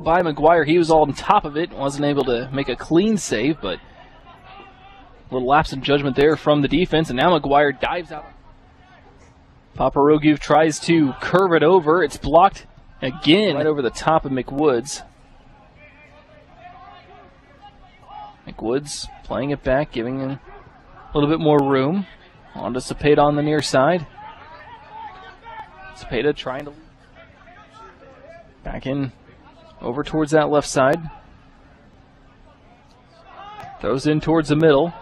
By McGuire, he was all on top of it, wasn't able to make a clean save, but a little lapse in judgment there from the defense, and now McGuire dives out. Paparogu tries to curve it over. It's blocked again right over the top of McWoods. McWoods playing it back, giving him a little bit more room. On to Cepeda on the near side. Cepeda trying to back in over towards that left side. Throws in towards the middle.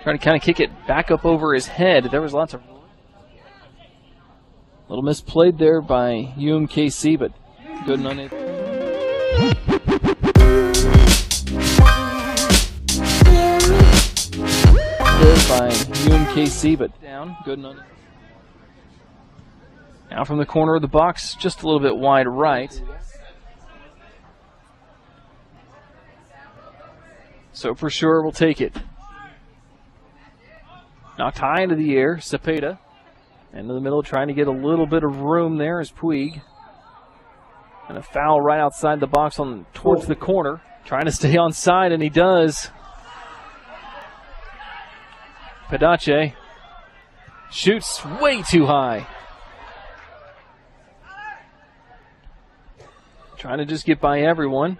Trying to kind of kick it back up over his head. There was lots of little misplayed there by UMKC, but good and unable. Good by UMKC, but down. Good and unable. Now from the corner of the box, just a little bit wide right. So for sure we'll take it. Knocked high into the air, Cepeda. Into the middle, trying to get a little bit of room there is Puig. And a foul right outside the box on towards the corner. Trying to stay on side, and he does. Pedache shoots way too high. Trying to just get by everyone.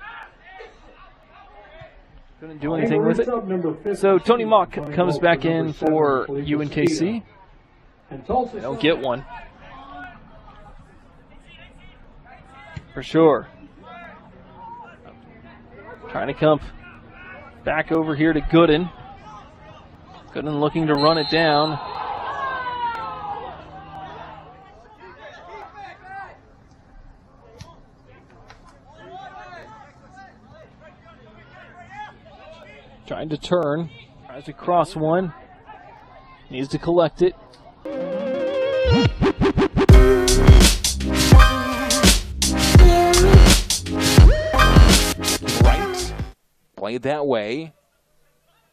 Couldn't do anything with it. So Tony Mock comes back in for UNKC. They don't get one. For sure. Trying to come back over here to Gooden. Gooden looking to run it down. Trying to turn, tries to cross one, needs to collect it. Right, played that way.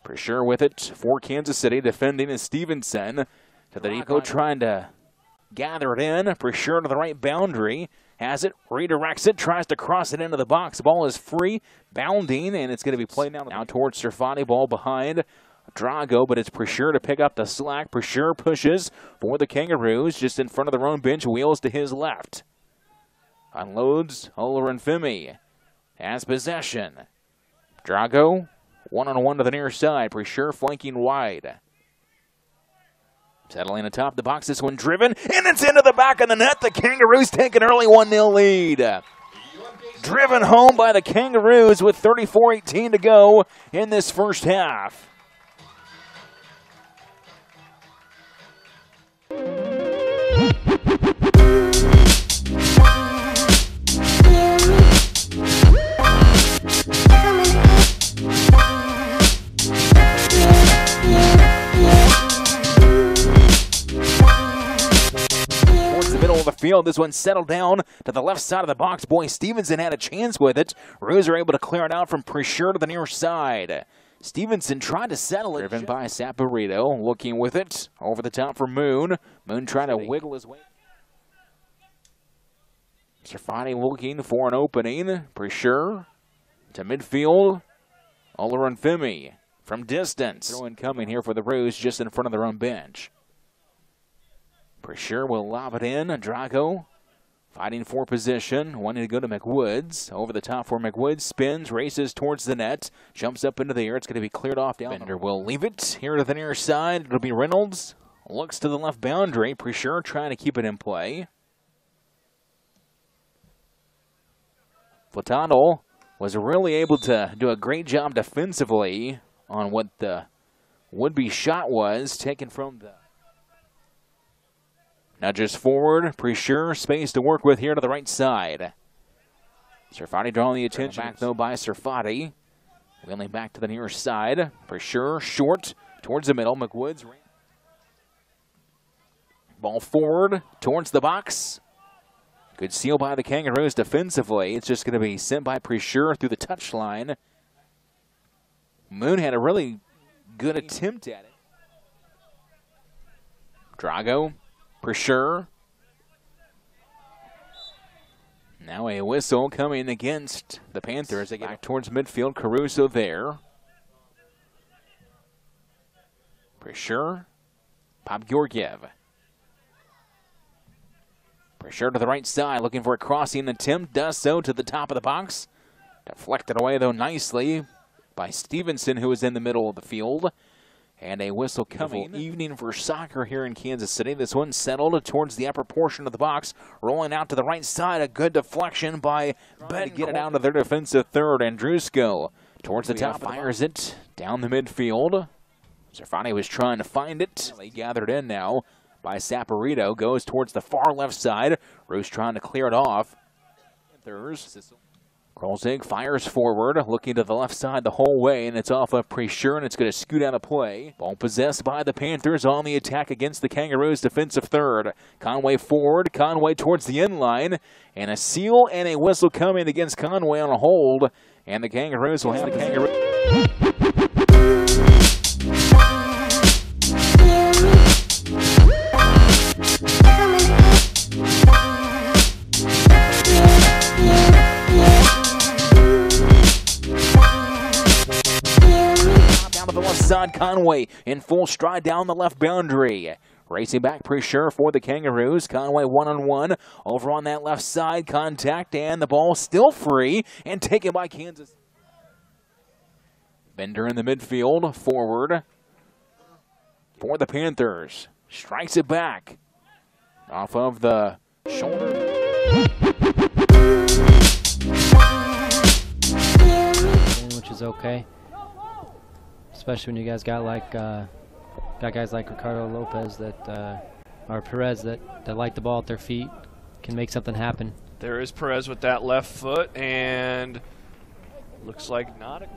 Pressure with it for Kansas City, defending is Stevenson. To the Deco, trying to gather it in. Pressure to the right boundary. Has it, redirects it, tries to cross it into the box. The ball is free, bounding, and it's going to be played now towards Serfati. Ball behind Drago, but it's Pressure to pick up the slack. Pressure pushes for the Kangaroos, just in front of their own bench, wheels to his left. Unloads Olarinfimi. Has possession. Drago, one-on-one to the near side. Pressure flanking wide. Settling atop the box, this one driven, and it's into the back of the net. The Kangaroos take an early 1-0 lead. Driven home by the Kangaroos with 34:18 to go in this first half. Field. This one settled down to the left side of the box. Boy, Stevenson had a chance with it. Roos are able to clear it out from Pressure to the near side. Stevenson tried to settle it. Driven by Saporito, looking with it. Over the top for Moon. Moon trying to wiggle his way. Serfati looking for an opening. Pressure to midfield. Olaronfemi from distance. Throw incoming here for the Roos, just in front of their own bench. PRECHEUR will lob it in. Drago fighting for position, wanting to go to McWoods. Over the top for McWoods, spins, races towards the net, jumps up into the air. It's going to be cleared off down. Bender will leave it here to the near side. It'll be Reynolds. Looks to the left boundary. PRECHEUR trying to keep it in play. Flatano was really able to do a great job defensively on what the would-be shot was, taken from the... Now just forward, PRECHEUR, space to work with here to the right side. Serfati drawing the attention back, though, by Serfati. Wheeling back to the near side. PRECHEUR short towards the middle. McWoods. Ball forward towards the box. Good seal by the Kangaroos defensively. It's just going to be sent by PRECHEUR through the touchline. Moon had a really good attempt at it. Drago, PRECHEUR. Now a whistle coming against the Panthers. They get back towards midfield. Caruso there. PRECHEUR. Popgeorgiev. PRECHEUR to the right side, looking for a crossing attempt. Does so to the top of the box. Deflected away, though, nicely by Stevenson, who is in the middle of the field. And a whistle coming. Evening for soccer here in Kansas City. This one settled towards the upper portion of the box. Rolling out to the right side. A good deflection by Ben to get it out of their defensive third. Andrusko towards the top. Fires it down the midfield. Serfani was trying to find it. They gathered in now by Saporito. Goes towards the far left side. Roos trying to clear it off. Krolzig fires forward, looking to the left side the whole way, and it's off of PRECHEUR, and it's going to scoot out of play. Ball possessed by the Panthers on the attack against the Kangaroos' defensive third. Conway forward, Conway towards the end line, and a seal and a whistle coming against Conway on a hold, and the Kangaroos will have the Kangaroos. Side Conway in full stride down the left boundary. Racing back PRECHEUR for the Kangaroos. Conway one-on-one over on that left side. Contact, and the ball still free and taken by Kansas. Bender in the midfield, forward for the Panthers. Strikes it back off of the shoulder. Which is okay. Especially when you guys got guys like Ricardo Lopez or Perez that like the ball at their feet, can make something happen. There is Perez with that left foot, and looks like not.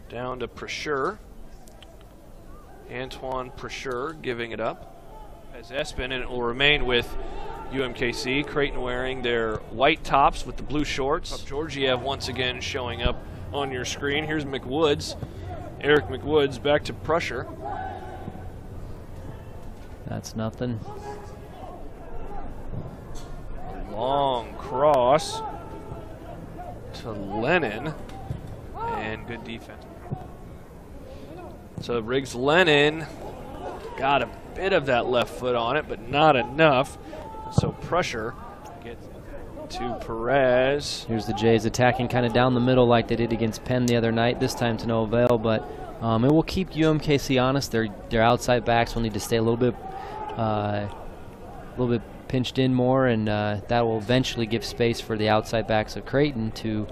Down to PRECHEUR. Antoine PRECHEUR giving it up as Espin, and it will remain with UMKC. Creighton wearing their white tops with the blue shorts. Georgiev once again showing up on your screen. Here's McWoods. Eric McWoods back to PRECHEUR. That's nothing. A long cross to Lennon. And good defense. So Riggs Lennon got a bit of that left foot on it, but not enough. So PRECHEUR gets to Perez. Here's the Jays attacking kind of down the middle like they did against Penn the other night. This time to no avail, but it will keep UMKC honest. Their outside backs will need to stay a little bit pinched in more, and that will eventually give space for the outside backs of Creighton to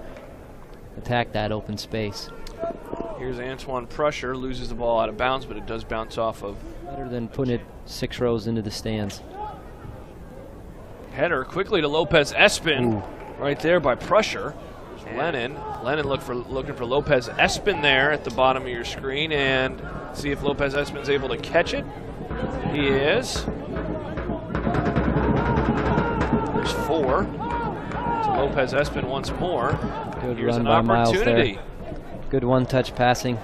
attack that open space. Here's Antoine PRECHEUR, loses the ball out of bounds, but it does bounce off of. Better than putting it 6 rows into the stands. Header quickly to Lopez Espin. Right there by PRECHEUR. Lennon looking for Lopez Espin there at the bottom of your screen, and see if Lopez Espin's able to catch it. He is. There's 4. To Lopez Espin once more. Good Here's run an by opportunity. Miles there. Good one-touch passing.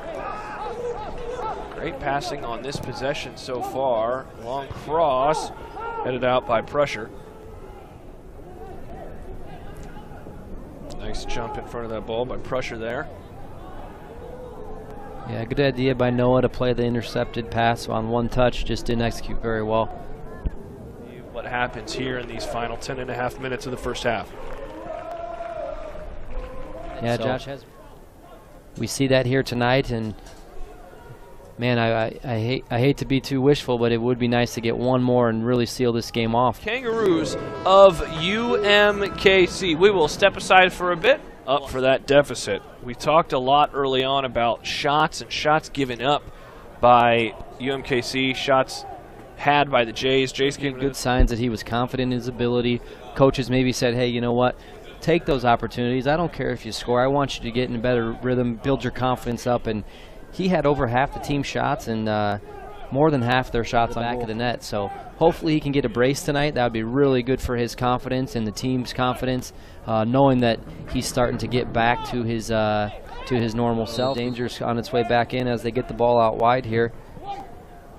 Great passing on this possession so far. Long cross headed out by PRECHEUR. Nice jump in front of that ball by Pressure there. Yeah, good idea by Noah to play the intercepted pass on one touch, just didn't execute very well. What happens here in these final 10.5 minutes of the first half. Yeah, so, Josh, we see that here tonight, and man, I hate to be too wishful, but it would be nice to get one more and really seal this game off. Kangaroos of UMKC. We will step aside for a bit, up for that deficit. We talked a lot early on about shots and shots given up by UMKC, shots had by the Jays. Jays gave good signs that he was confident in his ability. Coaches maybe said, hey, you know what? Take those opportunities. I don't care if you score. I want you to get in a better rhythm, build your confidence up. And he had over half the team shots and more than half their shots on the back of the net. So hopefully he can get a brace tonight. That would be really good for his confidence and the team's confidence, knowing that he's starting to get back to his normal self. Dangerous on its way back in as they get the ball out wide here.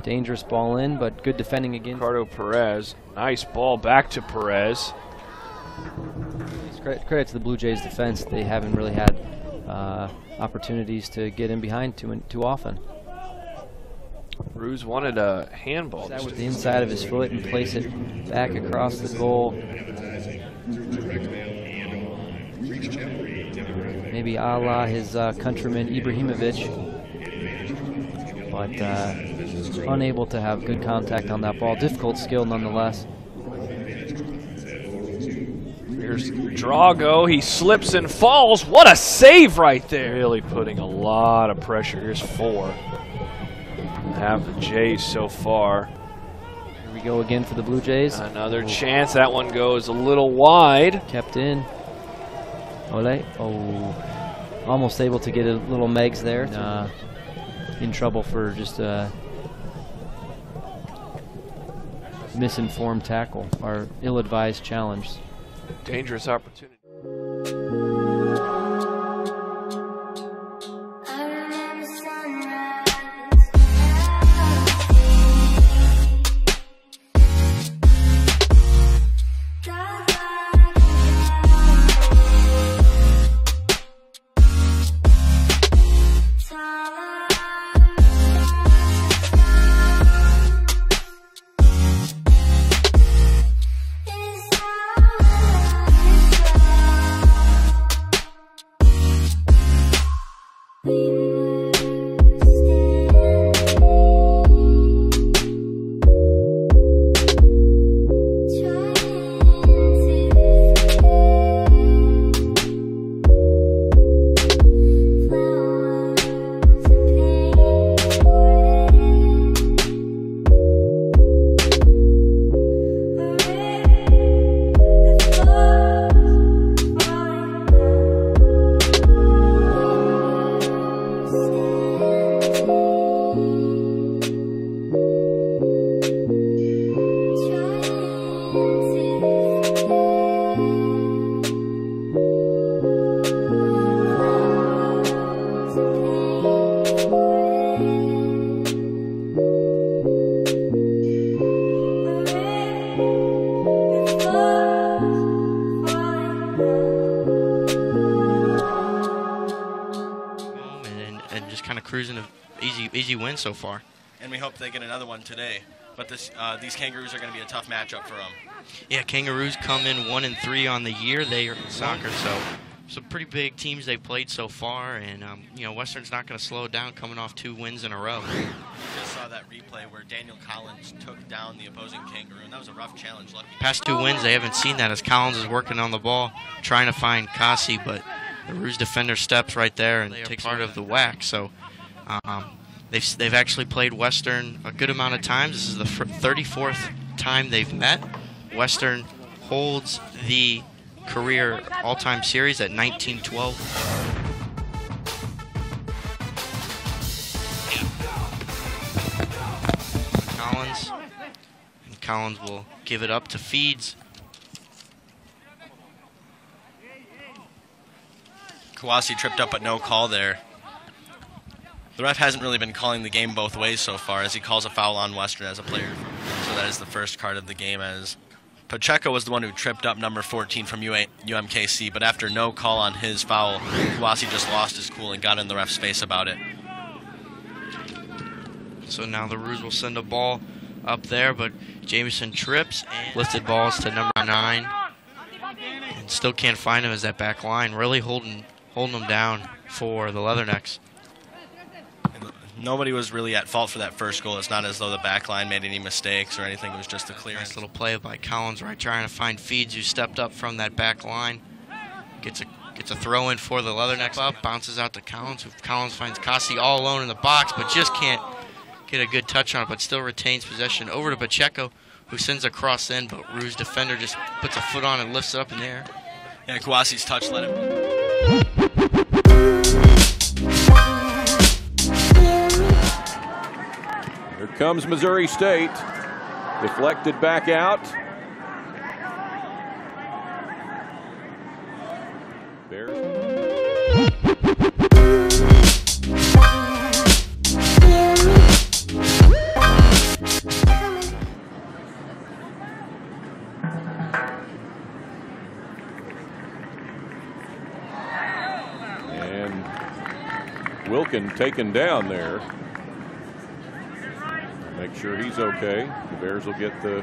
Dangerous ball in, but good defending again. Ricardo Perez. Nice ball back to Perez. Credit to the Blue Jays defense. They haven't really had opportunities to get in behind too often. Ruse wanted a handball. That with the inside of his foot and place it back across the goal. Maybe a la his countryman Ibrahimovic. But unable to have good contact on that ball. Difficult skill nonetheless. Here's Drago. He slips and falls. What a save right there. Really putting a lot of pressure. Here's 4. Have the Jays so far. Here we go again for the Blue Jays. Another chance. That one goes a little wide. Kept in. Ole. Oh, almost able to get a little Megs there. In trouble for just a misinformed tackle or ill-advised challenge. Dangerous opportunity. Cruising an easy win so far. And we hope they get another one today. But these Kangaroos are going to be a tough matchup for them. Yeah, Kangaroos come in 1-3 on the year. They are in soccer, so some pretty big teams they've played so far. And you know, Western's not going to slow down, coming off 2 wins in a row. We just saw that replay where Daniel Collins took down the opposing Kangaroo, and that was a rough challenge. Lucky. Past 2 wins, they haven't seen that as Collins is working on the ball, trying to find Kasi, but the Roos defender steps right there and takes part of the whack. So. They've actually played Western a good amount of times. This is the 34th time they've met. Western holds the career all-time series at 1912. Collins, and Collins will give it up to Feeds. Kawasi tripped up, but no call there. The ref hasn't really been calling the game both ways so far, as he calls a foul on Western as a player. So that is the first card of the game, as Pacheco was the one who tripped up number 14 from UMKC, but after no call on his foul, Kouassi just lost his cool and got in the ref's face about it. So now the Roos will send a ball up there, but Jameson trips and lifted balls to number 9. And still can't find him as that back line, really holding him down for the Leathernecks. Nobody was really at fault for that first goal. It's not as though the back line made any mistakes or anything. It was just a clearance. Nice little play by Collins, right, trying to find Feeds, who stepped up from that back line. Gets a throw in for the Leathernecks up, bounces out to Collins, who Collins finds Kouassi all alone in the box, but just can't get a good touch on it, but still retains possession. Over to Pacheco, who sends a cross in, but Roos defender just puts a foot on it and lifts it up in the air. Yeah, Kouassi's touch let him. Here comes Missouri State. Deflected back out. Bears. And Wilkin taken down there. Make sure he's okay. The Bears will get the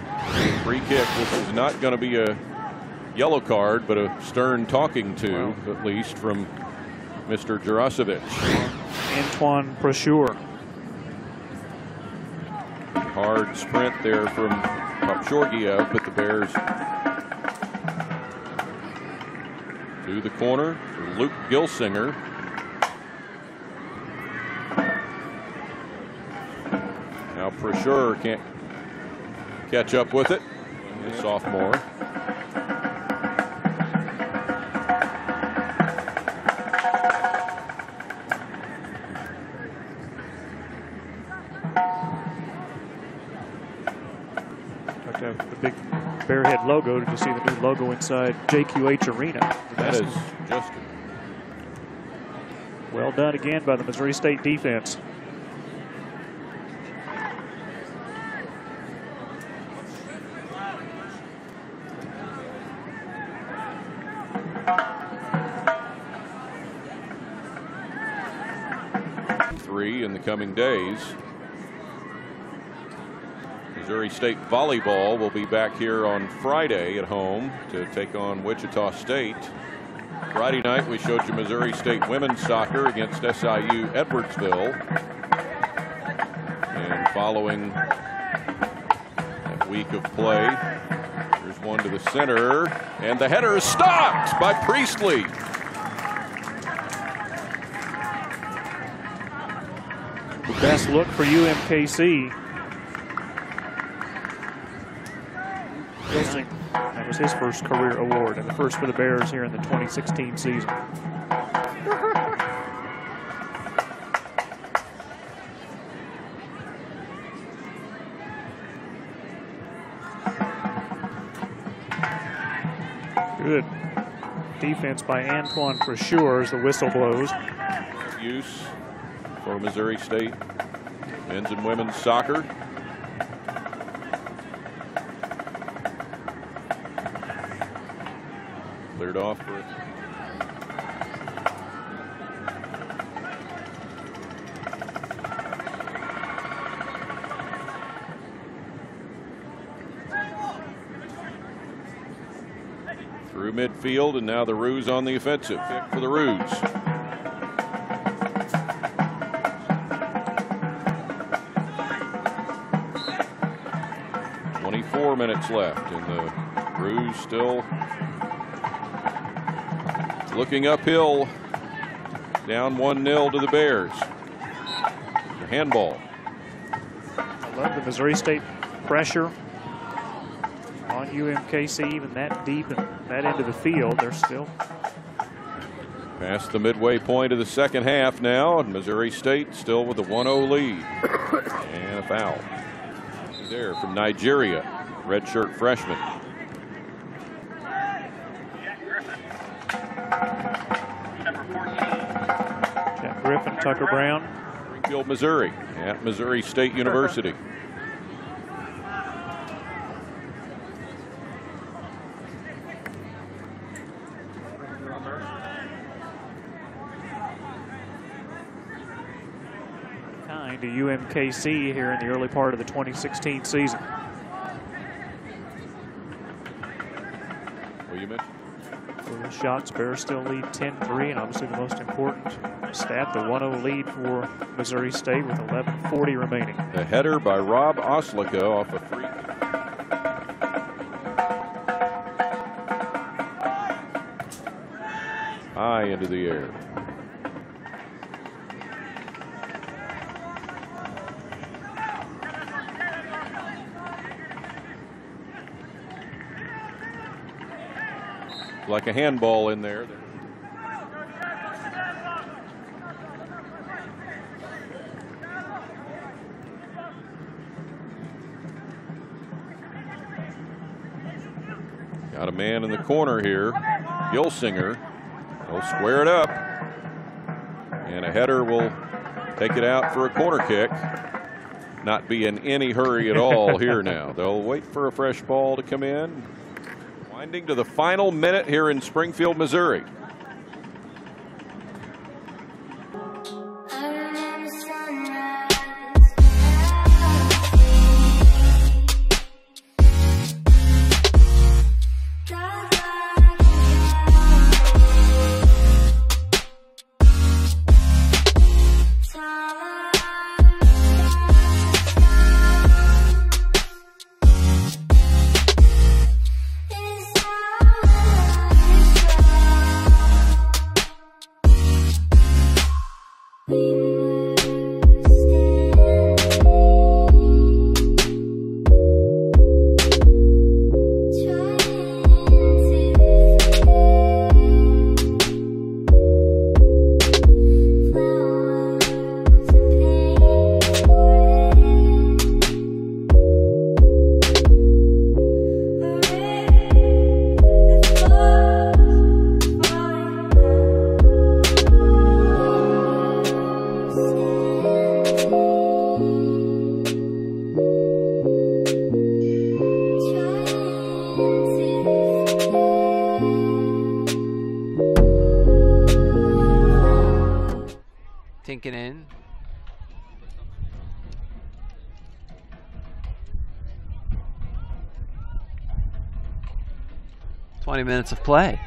free kick. This is not going to be a yellow card, but a stern talking to, at least, from Mr. Jurasevich. Antoine PRECHEUR. Hard sprint there from Shorgiev, but the Bears to the corner for Luke Gilsinger. Now PRECHEUR can't catch up with it. The sophomore. The big Bearhead logo. Did you see the new logo inside JQH Arena? That is just well done again by the Missouri State defense. In the coming days. Missouri State volleyball will be back here on Friday at home to take on Wichita State. Friday night we showed you Missouri State women's soccer against SIU Edwardsville. And following that week of play, there's one to the center, and the header is stopped by Priestley. Best look for UMKC. That was his first career award, and the first for the Bears here in the 2016 season. Good defense by Antoine PRECHEUR as the whistle blows. Use for Missouri State men's and women's soccer. Cleared off for it. Through midfield, and now the Roos on the offensive. Pick for the Roos. 24 minutes left, and the Roos still looking uphill, down 1-0 to the Bears. The handball. I love the Missouri State pressure on UMKC, even that deep and that end of the field. They're still past the midway point of the second half now, and Missouri State still with a 1-0 lead. And a foul there from Nigeria, redshirt freshman. Jack Griffin, Tucker Brown. Springfield, Missouri, at Missouri State University. coming to UMKC here in the early part of the 2016 season. Well, you mentioned the shots, Bears still lead 10-3, and obviously the most important stat, the 1-0 lead for Missouri State with 11:40 remaining. the header by Rob Oslika off a free. High into the air. Like a handball in there. Got a man in the corner here. Gilsinger will square it up. And a header will take it out for a corner kick. Not be in any hurry at all here now. They'll wait for a fresh ball to come in. Winding to the final minute here in Springfield, Missouri. Tinking in. Minutes of play.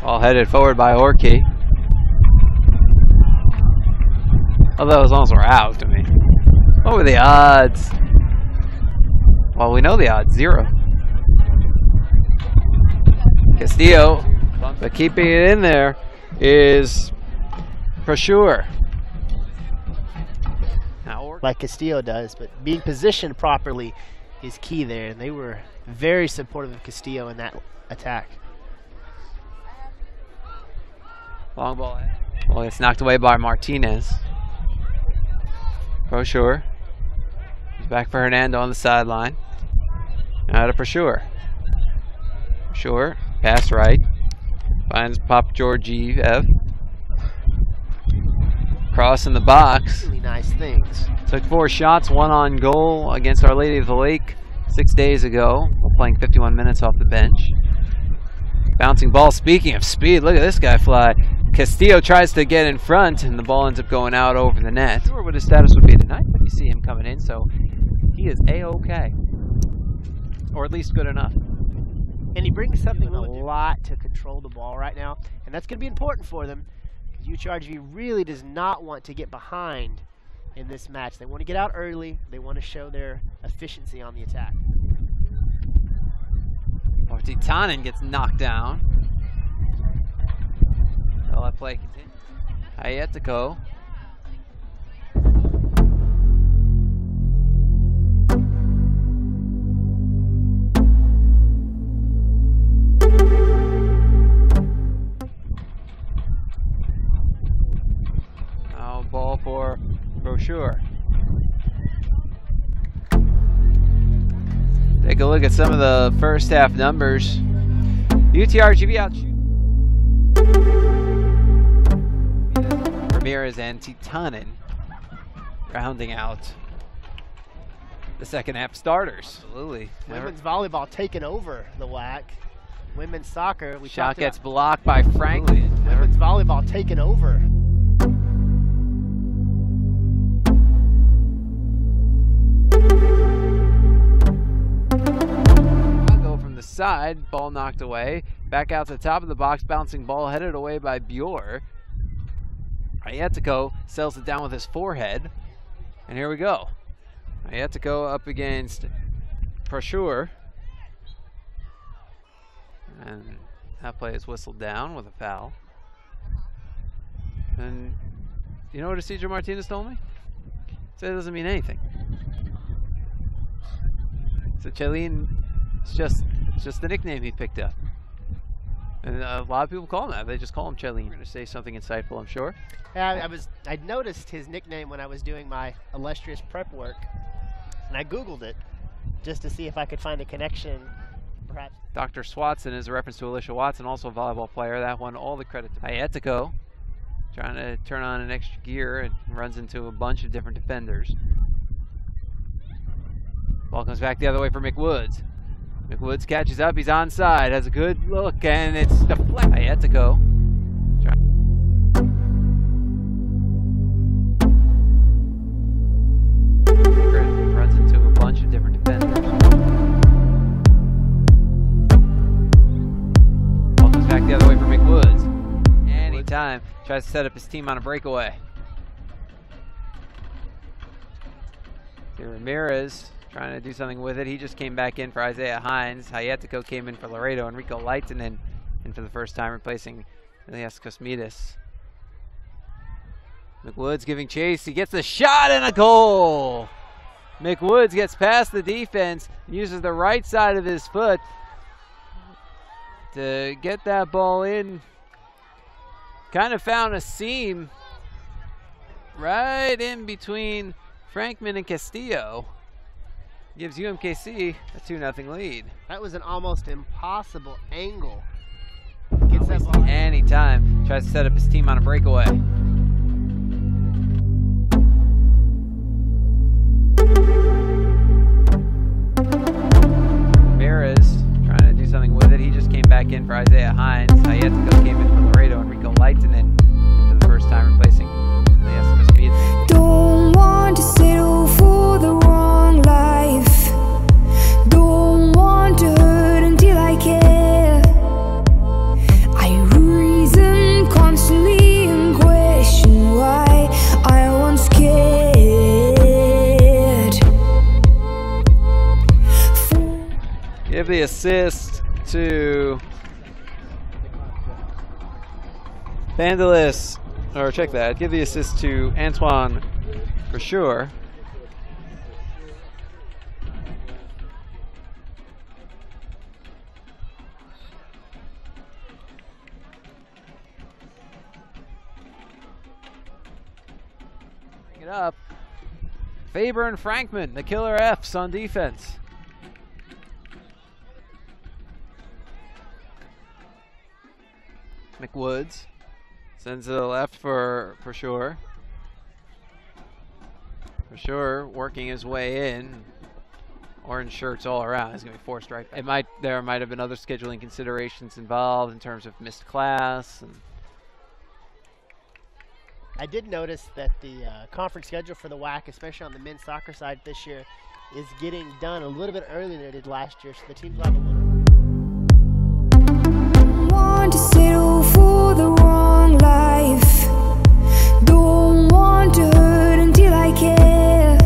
All headed forward by Orkey. Although as long as we're out, I mean, what were the odds? Well, we know the odds, 0. Castillo, but keeping it in there is PRECHEUR. Like Castillo does, but being positioned properly is key there, and they were very supportive of Castillo in that attack. Long ball. Well, it's knocked away by Martinez. PRECHEUR. He's back for Hernando on the sideline. Now to PRECHEUR. PRECHEUR, pass right. Finds Pop Georgiev. Cross in the box. Really nice things. Took 4 shots, 1 on goal against Our Lady of the Lake 6 days ago. While playing 51 minutes off the bench. Bouncing ball. Speaking of speed, look at this guy fly. Castillo tries to get in front, and the ball ends up going out over the net. Not sure what his status would be tonight, but you see him coming in, so he is A-OK. Or at least good enough. And he brings something a lot to control the ball right now, and that's going to be important for them. UTRGV really does not want to get behind in this match. They want to get out early. They want to show their efficiency on the attack. Titanen gets knocked down. Well, that play continues. Hayetiko. Now ball for PRECHEUR. Take a look at some of the first half numbers. UTRGV out. Ramirez and Titanen rounding out the second half starters. Absolutely. Women's volleyball taking over the WAC. Women's soccer. Shot gets blocked by Franklin. Women's volleyball taking over. Go from the side, ball knocked away. Back out to the top of the box, bouncing ball headed away by Bjor. Ayetiko sells it down with his forehead. And here we go. Ayetiko up against PRECHEUR. And that play is whistled down with a foul. And you know what Isidro Martinez told me? Said it doesn't mean anything. So Chelin, it's just the nickname he picked up. And a lot of people call him that. They just call him Chelin. You're going to say something insightful, I'm sure. Yeah, I'd noticed his nickname when I was doing my illustrious prep work. And I Googled it just to see if I could find a connection, perhaps. Dr. Swatson is a reference to Alicia Watson, also a volleyball player. That one, all the credit to Ayetiko. Trying to turn on an extra gear and runs into a bunch of different defenders. Ball comes back the other way for McWoods. McWoods catches up, he's onside, has a good look, and it's deflected. Ayetiko. Runs into a bunch of different defenders. Ball comes back the other way for McWoods. Anytime, tries to set up his team on a breakaway. Here Ramirez trying to do something with it. He just came back in for Isaiah Hines. Ayetiko came in for Laredo. Enrico Leitinen in for the first time, replacing Elias Cosmides. McWoods giving chase. He gets a shot and a goal. McWoods gets past the defense, uses the right side of his foot to get that ball in. Kind of found a seam right in between Frankman and Castillo. Gives UMKC a 2-0 lead. That was an almost impossible angle. Gets that ball anytime. Tries to set up his team on a breakaway. Ramirez trying to do something with it. He just came back in for Isaiah Hines. Ayetiko came in for Laredo. Enrico Leitinen for the first time, replacing Elias Cosmides. Don't want to settle for the wrong life. Don't want to hurt until I care. I reason constantly and question why I once cared. Give the assist to Vandalis, or check that. Give the assist to Antoine PRECHEUR. Bring it up. Faber and Frankman, the killer Fs on defense. McWoods sends to the left for PRECHEUR. PRECHEUR working his way in. Orange shirts all around. He's going to be forced right back. There might have been other scheduling considerations involved in terms of missed class. And I did notice that the conference schedule for the WAC, especially on the men's soccer side this year, is getting done a little bit earlier than it did last year, so the teams will have a little. Want to settle for the wrong life. Don't want to hurt until I care.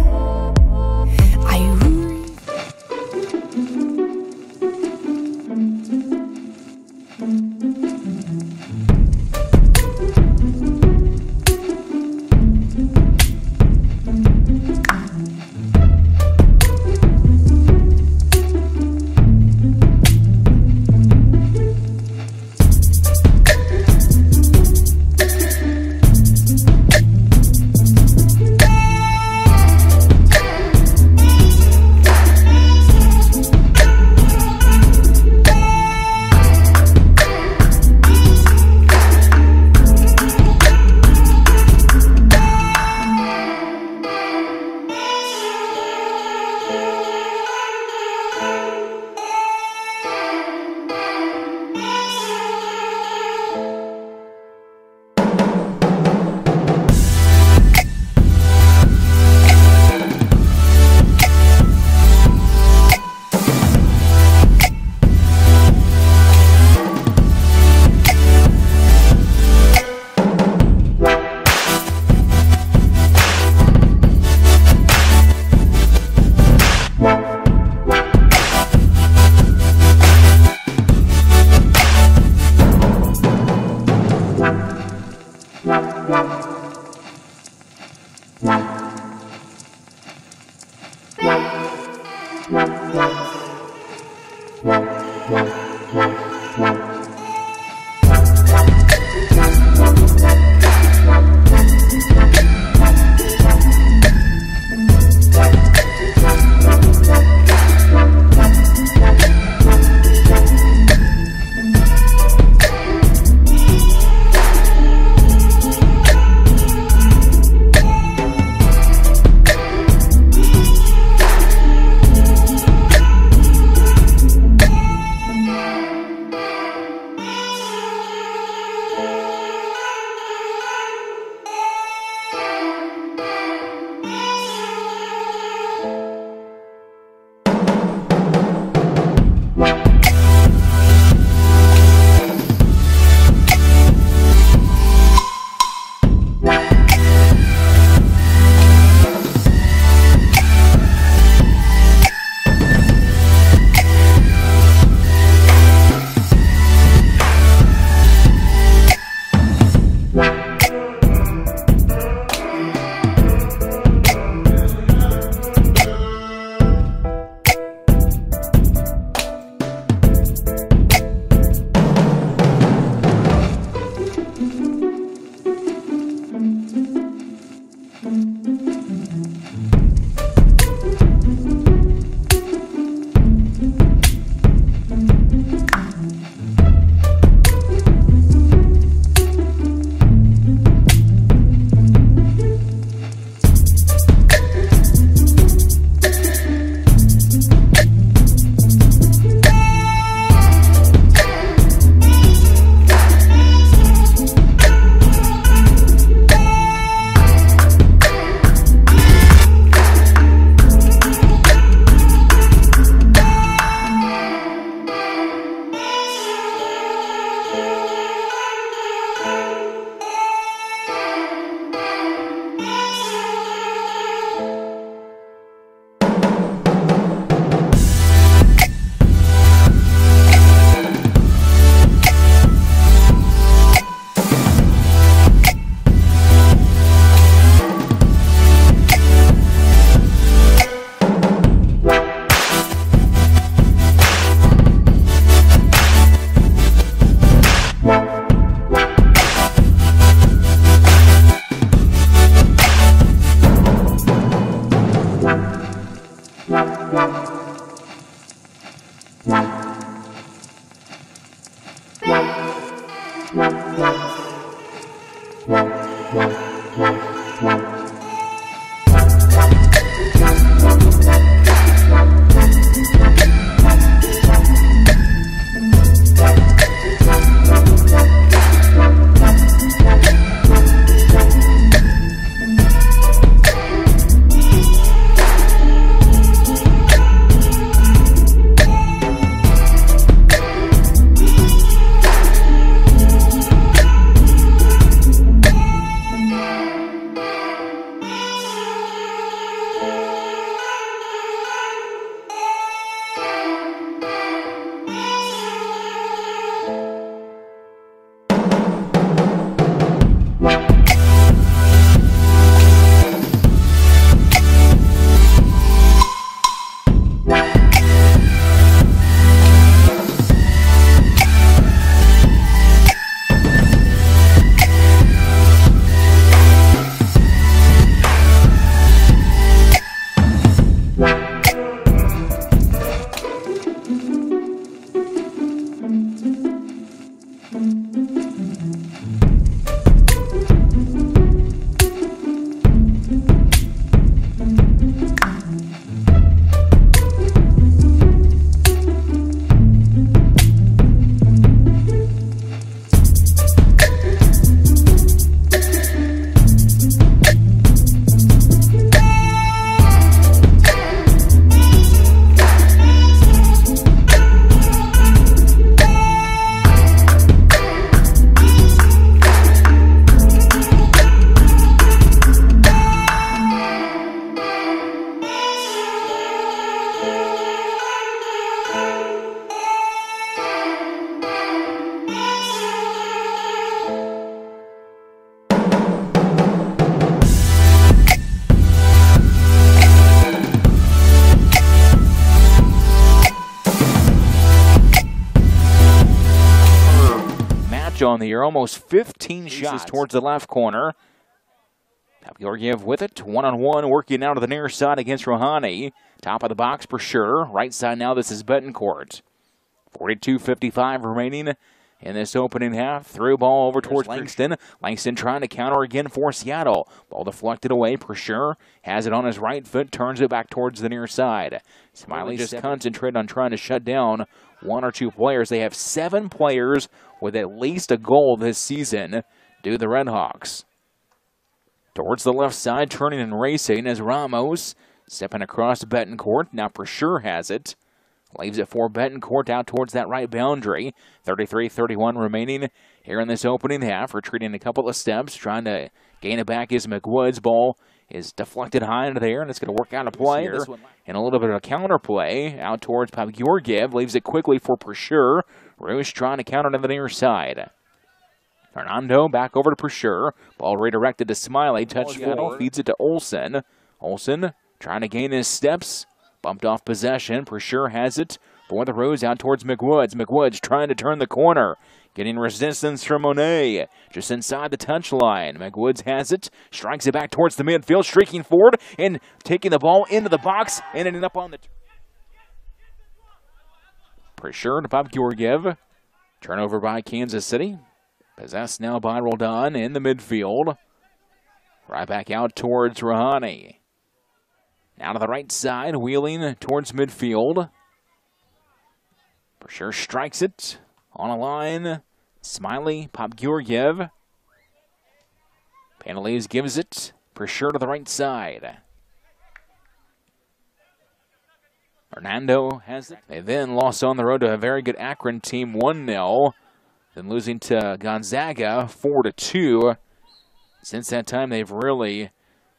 On the year, almost 15 shots towards the left corner. Georgiev with it, one-on-one, working out to the near side against Rouhani. Top of the box for sure. Right side now, this is Betancourt. 42:55 remaining in this opening half. Through ball over towards Langston. Langston trying to counter again for Seattle. Ball deflected away. Pressure has it on his right foot, turns it back towards the near side. Smiley just concentrated on trying to shut down one or two players. They have 7 players with at least a goal this season, do the Redhawks. Towards the left side, turning and racing as Ramos stepping across Betancourt. Now Pressure has it. Leaves it for Betancourt out towards that right boundary. 33-31 remaining here in this opening half. Retreating a couple of steps, trying to gain it back is McWoods. Ball is deflected high into there, and it's going to work out a play here. And a little bit of a counter play out towards Georgiev. Leaves it quickly for Pressure. Rouge trying to counter to the near side. Fernando back over to Pressure. Ball redirected to Smiley. Touch foul. Feeds it to Olsen. Olsen trying to gain his steps. Bumped off possession. Pressure has it for the Rose out towards McWoods. McWoods trying to turn the corner. Getting resistance from Monet. Just inside the touchline. McWoods has it. Strikes it back towards the midfield. Streaking forward and taking the ball into the box. And ending up on the... Pressure to Georgiev. Turnover by Kansas City. Possessed now by Roldan in the midfield. Right back out towards Rouhani. Now to the right side, wheeling towards midfield. Pressure strikes it on a line. Smiley, Georgiev. Panelise gives it. Pressure to the right side. Fernando has it. They then lost on the road to a very good Akron team, 1-0. Then losing to Gonzaga, 4-2. Since that time, they've really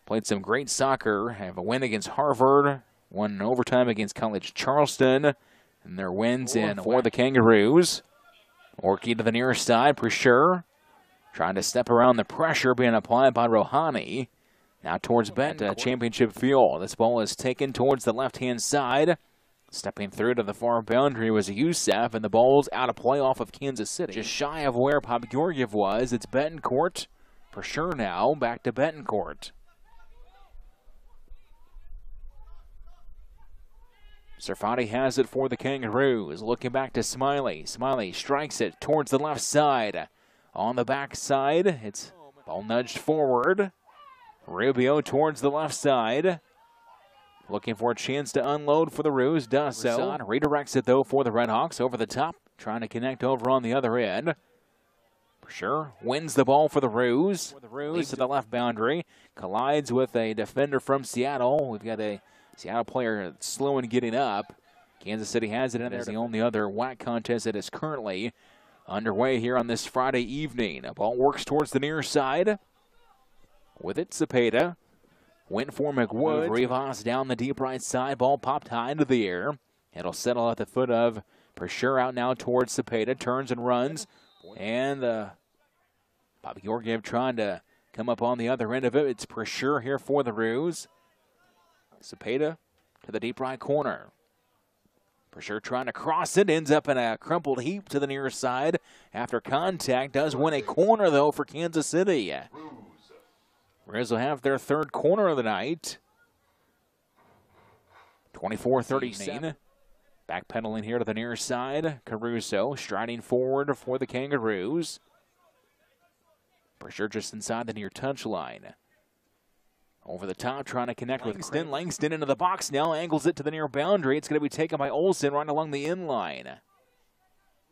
played some great soccer. Have a win against Harvard, won in overtime against College Charleston, and their wins for the Kangaroos. Working to the near side, Pressure trying to step around the pressure being applied by Rouhani. Now towards championship field. This ball is taken towards the left-hand side. Stepping through to the far boundary was Youssef, and the ball's out of play off of Kansas City. Just shy of where Georgiev was. It's Betancourt. Pressure now, back to Betancourt. Serfati has it for the Kangaroos. Looking back to Smiley. Smiley strikes it towards the left side. On the back side, it's ball nudged forward. Rubio towards the left side. Looking for a chance to unload for the Roos. Does so. Redirects it, though, for the Redhawks. Over the top. Trying to connect over on the other end. Sure wins the ball for the Roos. Leads to the left boundary. Collides with a defender from Seattle. We've got a Seattle player slow in getting up. Kansas City has it in there. It's the only other WAC contest that is currently underway here on this Friday evening. A ball works towards the near side. With it, Cepeda. Went for McWood. Rivas down the deep right side. Ball popped high into the air. It'll settle at the foot of PRECHEUR out now towards Cepeda. Turns and runs. And Bobby Georgiev trying to come up on the other end of it. It's PRECHEUR here for the Roos. Cepeda to the deep right corner. PRECHEUR trying to cross it. Ends up in a crumpled heap to the near side. After contact, does win a corner, though, for Kansas City. Roos will have their third corner of the night. 24-37. Backpedaling here to the near side. Caruso striding forward for the Kangaroos. PRECHEUR just inside the near touch line. Over the top, trying to connect with Langston. Langston into the box now, angles it to the near boundary. It's going to be taken by Olsen right along the in line.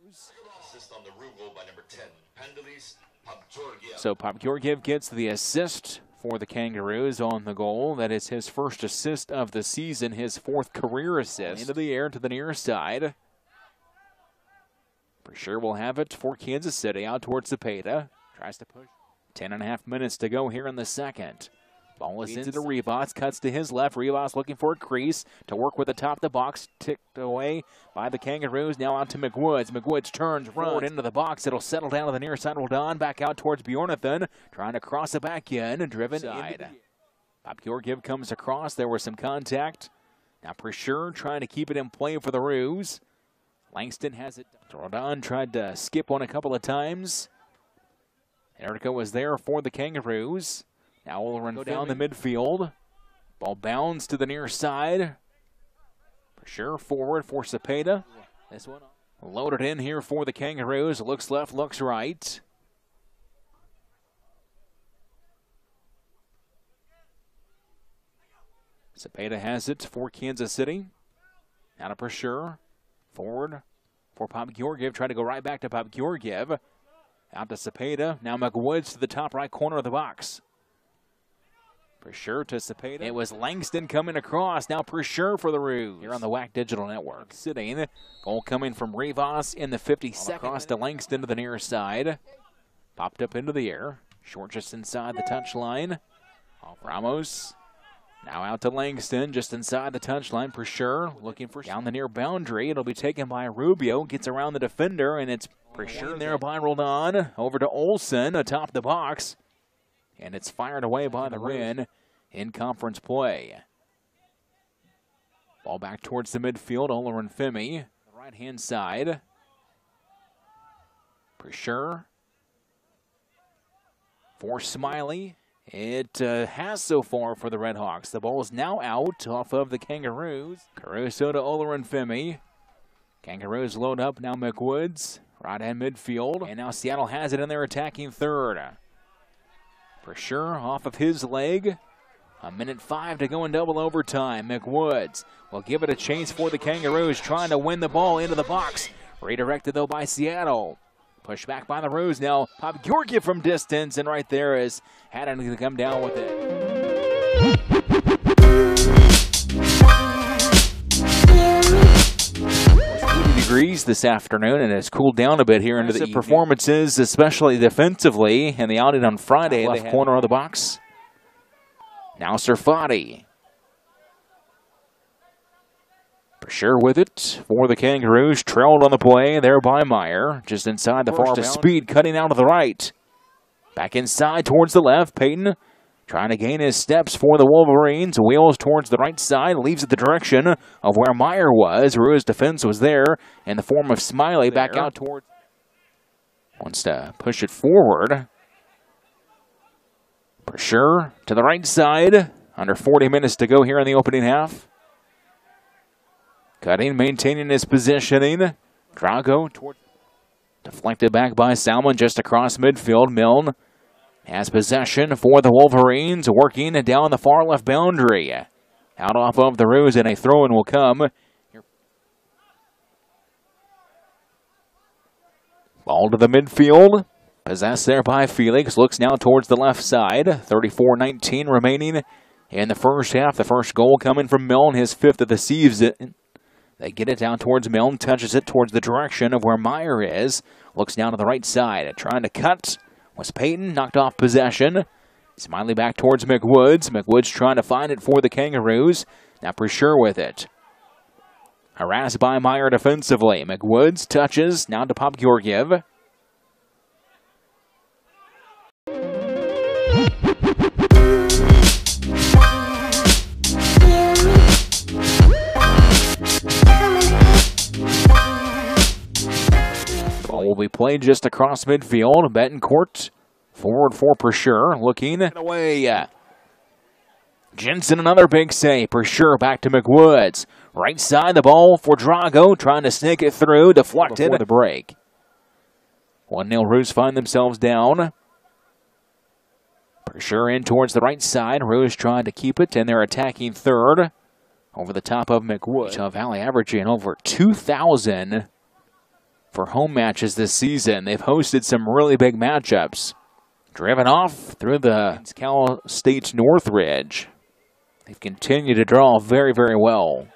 Assist on the Rue goal by number 10, Pandelis Papgeorgiev. So Papgeorgiev gets the assist for the Kangaroos on the goal. That is his first assist of the season, his fourth career assist. Into the air to the near side. PRECHEUR will have it for Kansas City out towards Cepeda. Tries to push. 10.5 minutes to go here in the second. Ball is into Rivas, cuts to his left. Rivas looking for a crease to work with the top of the box. Ticked away by the Kangaroos. Now out to McWoods. McWoods turns, runs into the box. It'll settle down to the near side. Roldan back out towards Bjornathan. Trying to cross it back in. Driven side. Bob Georgiev comes across. There was some contact. Now PRECHEUR trying to keep it in play for the Roos. Langston has it. Roldan tried to skip one a couple of times. Erica was there for the Kangaroos. Now we'll run down the midfield. Ball bounds to the near side. PRECHEUR forward for Cepeda. This one loaded in here for the Kangaroos. Looks left, looks right. Cepeda has it for Kansas City. Now to PRECHEUR. Forward for Papgeorgiev. Trying to go right back to Papgeorgiev. Out to Cepeda. Now McWoods to the top right corner of the box. PRECHEUR to Cepeda. It was Langston coming across. Now PRECHEUR for the Roos. Here on the WAC Digital Network. Sitting. Goal coming from Rivas in the 52nd. Across to Langston to the near side. Popped up into the air. Short just inside the touch line. Ramos. Now out to Langston just inside the touch line. PRECHEUR looking for down the near boundary. It'll be taken by Rubio. Gets around the defender, and it's PRECHEUR there by Roldan. Over to Olsen atop the box. And it's fired away by the win in conference play. Ball back towards the midfield. Olarin Femi, the right-hand side. PRECHEUR for Smiley. It has so far for the Redhawks. The ball is now out off of the Kangaroos. Caruso to Olarin Femi. Kangaroos load up now McWoods. Right-hand midfield. And now Seattle has it in their attacking third. PRECHEUR off of his leg. 1:05 to go in double overtime. McWoods will give it a chase for the Kangaroos, trying to win the ball into the box. Redirected, though, by Seattle. Pushed back by the Roos now. Papgeorgiev from distance, and right there is Haddon to come down with it. 80 degrees this afternoon, and it's cooled down a bit here into the performances, especially defensively, and the outing on Friday, left corner of the box. Now Serfati. PRECHEUR with it for the Kangaroos. Trailed on the play there by Meyer. Just inside the far speed, cutting out to the right. Back inside towards the left. Payton trying to gain his steps for the Wolverines. Wheels towards the right side. Leaves it the direction of where Meyer was. Rua's defense was there in the form of Smiley. Back out towards. Wants to push it forward. PRECHEUR to the right side. Under 40 minutes to go here in the opening half. Cutting, maintaining his positioning. Drago toward, deflected back by Salmon just across midfield. Milne has possession for the Wolverines, working down the far left boundary. Out off of the Roos, and a throw-in will come. Ball to the midfield. Possessed there by Felix. Looks now towards the left side. 34-19 remaining in the first half. The first goal coming from Milne, his 5th of the season. They get it down towards Milne, touches it towards the direction of where Meyer is. Looks down to the right side, trying to cut. Was Payton, knocked off possession. Smiley back towards McWoods. McWoods trying to find it for the Kangaroos. Now PRECHEUR with it. Harassed by Meyer defensively. McWoods touches, now to Pop Georgiev. Ball will be played just across midfield. Betancourt forward for PRECHEUR, looking away. Jensen, another big save. PRECHEUR back to McWoods. Right side, the ball for Drago, trying to sneak it through, deflected before the break. 1-0 Roos find themselves down. PRECHEUR in towards the right side. Roos trying to keep it, and they're attacking third. Over the top of McWoods. Utah Valley averaging over 2,000 for home matches this season. They've hosted some really big matchups. Driven off through the Cal State Northridge. They've continued to draw very, very well.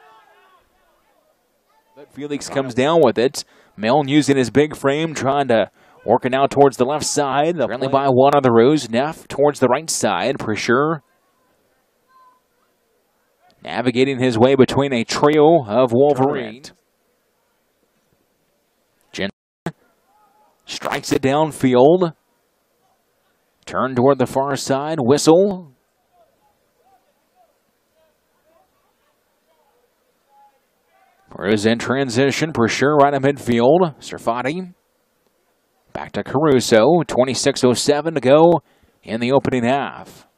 But Felix comes down with it. Milne using his big frame, trying to work it out towards the left side. Friendly by one on the Roos. Neff towards the right side. PRECHEUR navigating his way between a trio of Wolverines. Jensen strikes it downfield. Turn toward the far side. Whistle. Roos in transition. PRECHEUR right in midfield. Serfati back to Caruso. 26:07 to go in the opening half.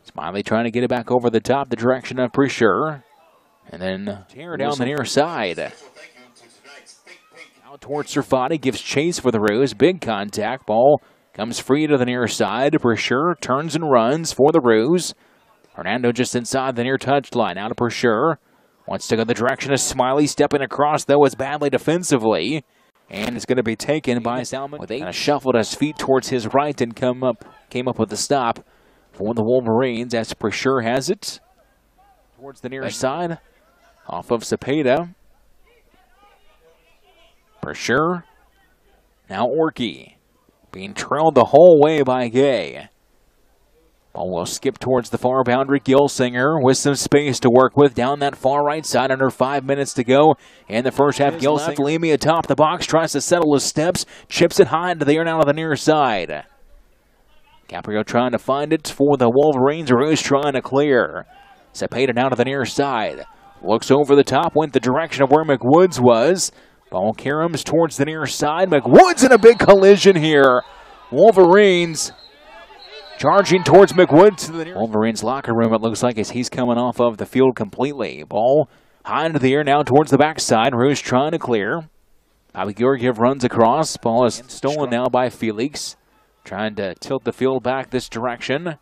Smiley trying to get it back over the top, the direction of PRECHEUR. And then tear down the near side. Out towards Serfati, gives chase for the Roos. Big contact. Ball comes free to the near side. PRECHEUR turns and runs for the Roos. Hernando just inside the near touchline. Out to PRECHEUR. Wants to go the direction of Smiley. Stepping across, though, is badly defensively. And it's going to be taken by Salmon. With 8. Kind of shuffled his feet towards his right and came up with a stop for the Wolverines as PRECHEUR has it. Towards the near side. Off of Cepeda. PRECHEUR. Now Orkey. Being trailed the whole way by Gay. Ball will skip towards the far boundary. Gilsinger with some space to work with down that far right side. Under 5 minutes to go in the first half. Gilsinger, Leamy atop the box, tries to settle his steps. Chips it high into the air now to the near side. Caprio trying to find it for the Wolverines. Roos trying to clear. Cepeda down to the near side. Looks over the top, went the direction of where McWoods was. Ball caroms towards the near side. McWoods in a big collision here. Wolverines charging towards McWoods to the near. Wolverines locker room, it looks like, as he's coming off of the field completely. Ball high into the air now towards the backside. Roos trying to clear. Bobby Georgiev runs across. Ball is stolen now by Felix. Trying to tilt the field back this direction.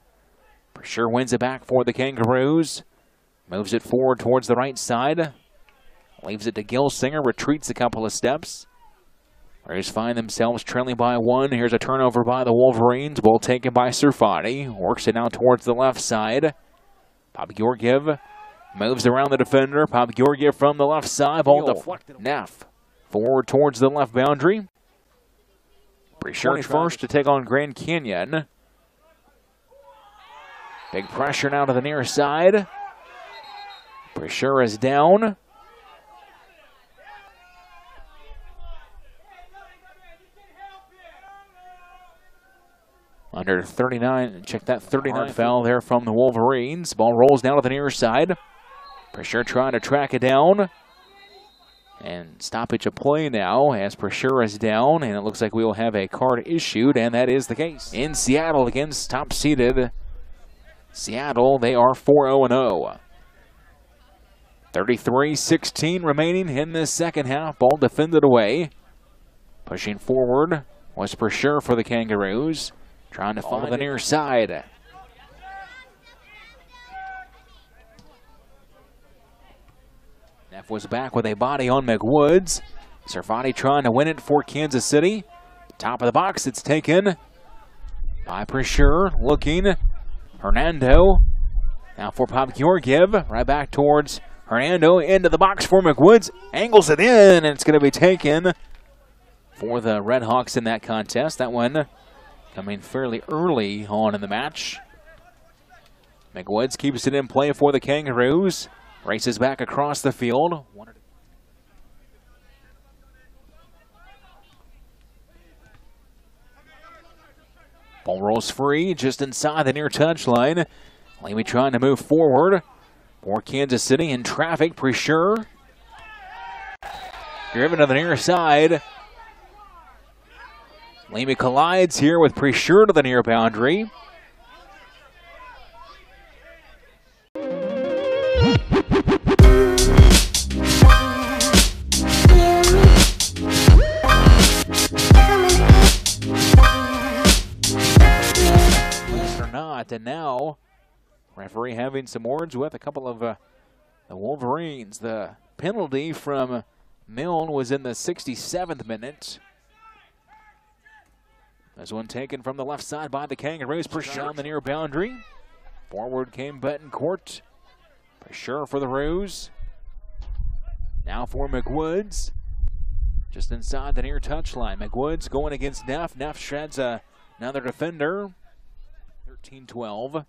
PRECHEUR wins it back for the Kangaroos. Moves it forward towards the right side. Leaves it to Gilsinger. Retreats a couple of steps. Rays find themselves trailing by 1. Here's a turnover by the Wolverines. Ball taken by Serfati. Works it out towards the left side. Pop Georgiev moves around the defender. Pop Georgiev from the left side. Ball deflected. Neff forward towards the left boundary. PRECHEUR first to take on Grand Canyon. Big pressure now to the near side. PRECHEUR is down. Under 39, check that 39 foul there from the Wolverines. Ball rolls down to the near side. PRECHEUR trying to track it down. And stoppage of play now as PRECHEUR is down, and it looks like we will have a card issued, and that is the case. In Seattle against top-seeded Seattle, they are 4-0-0. 33-16 remaining in this second half. Ball defended away. Pushing forward was PRECHEUR for the Kangaroos. Trying to find the near side. Neff was back with a body on McWoods. Servati trying to win it for Kansas City. Top of the box, it's taken by PRECHEUR. Looking, Hernando. Now for Georgiev. Right back towards Hernando. Into the box for McWoods. Angles it in, and it's going to be taken for the Redhawks in that contest. That one coming fairly early on in the match. McWoods keeps it in play for the Kangaroos. Races back across the field. Ball rolls free just inside the near touchline. Lamy trying to move forward for Kansas City in traffic. PRECHEUR driven to the near side. Lamy collides here with PRECHEUR to the near boundary. And now, referee having some words with a couple of the Wolverines. The penalty from Milne was in the 67th minute. There's one taken from the left side by the Kangaroos. PRECHEUR on the near boundary. Forward came Betancourt. PRECHEUR for the Roos. Now for McWoods. Just inside the near touchline. McWoods going against Neff. Neff shreds another defender. 13-12.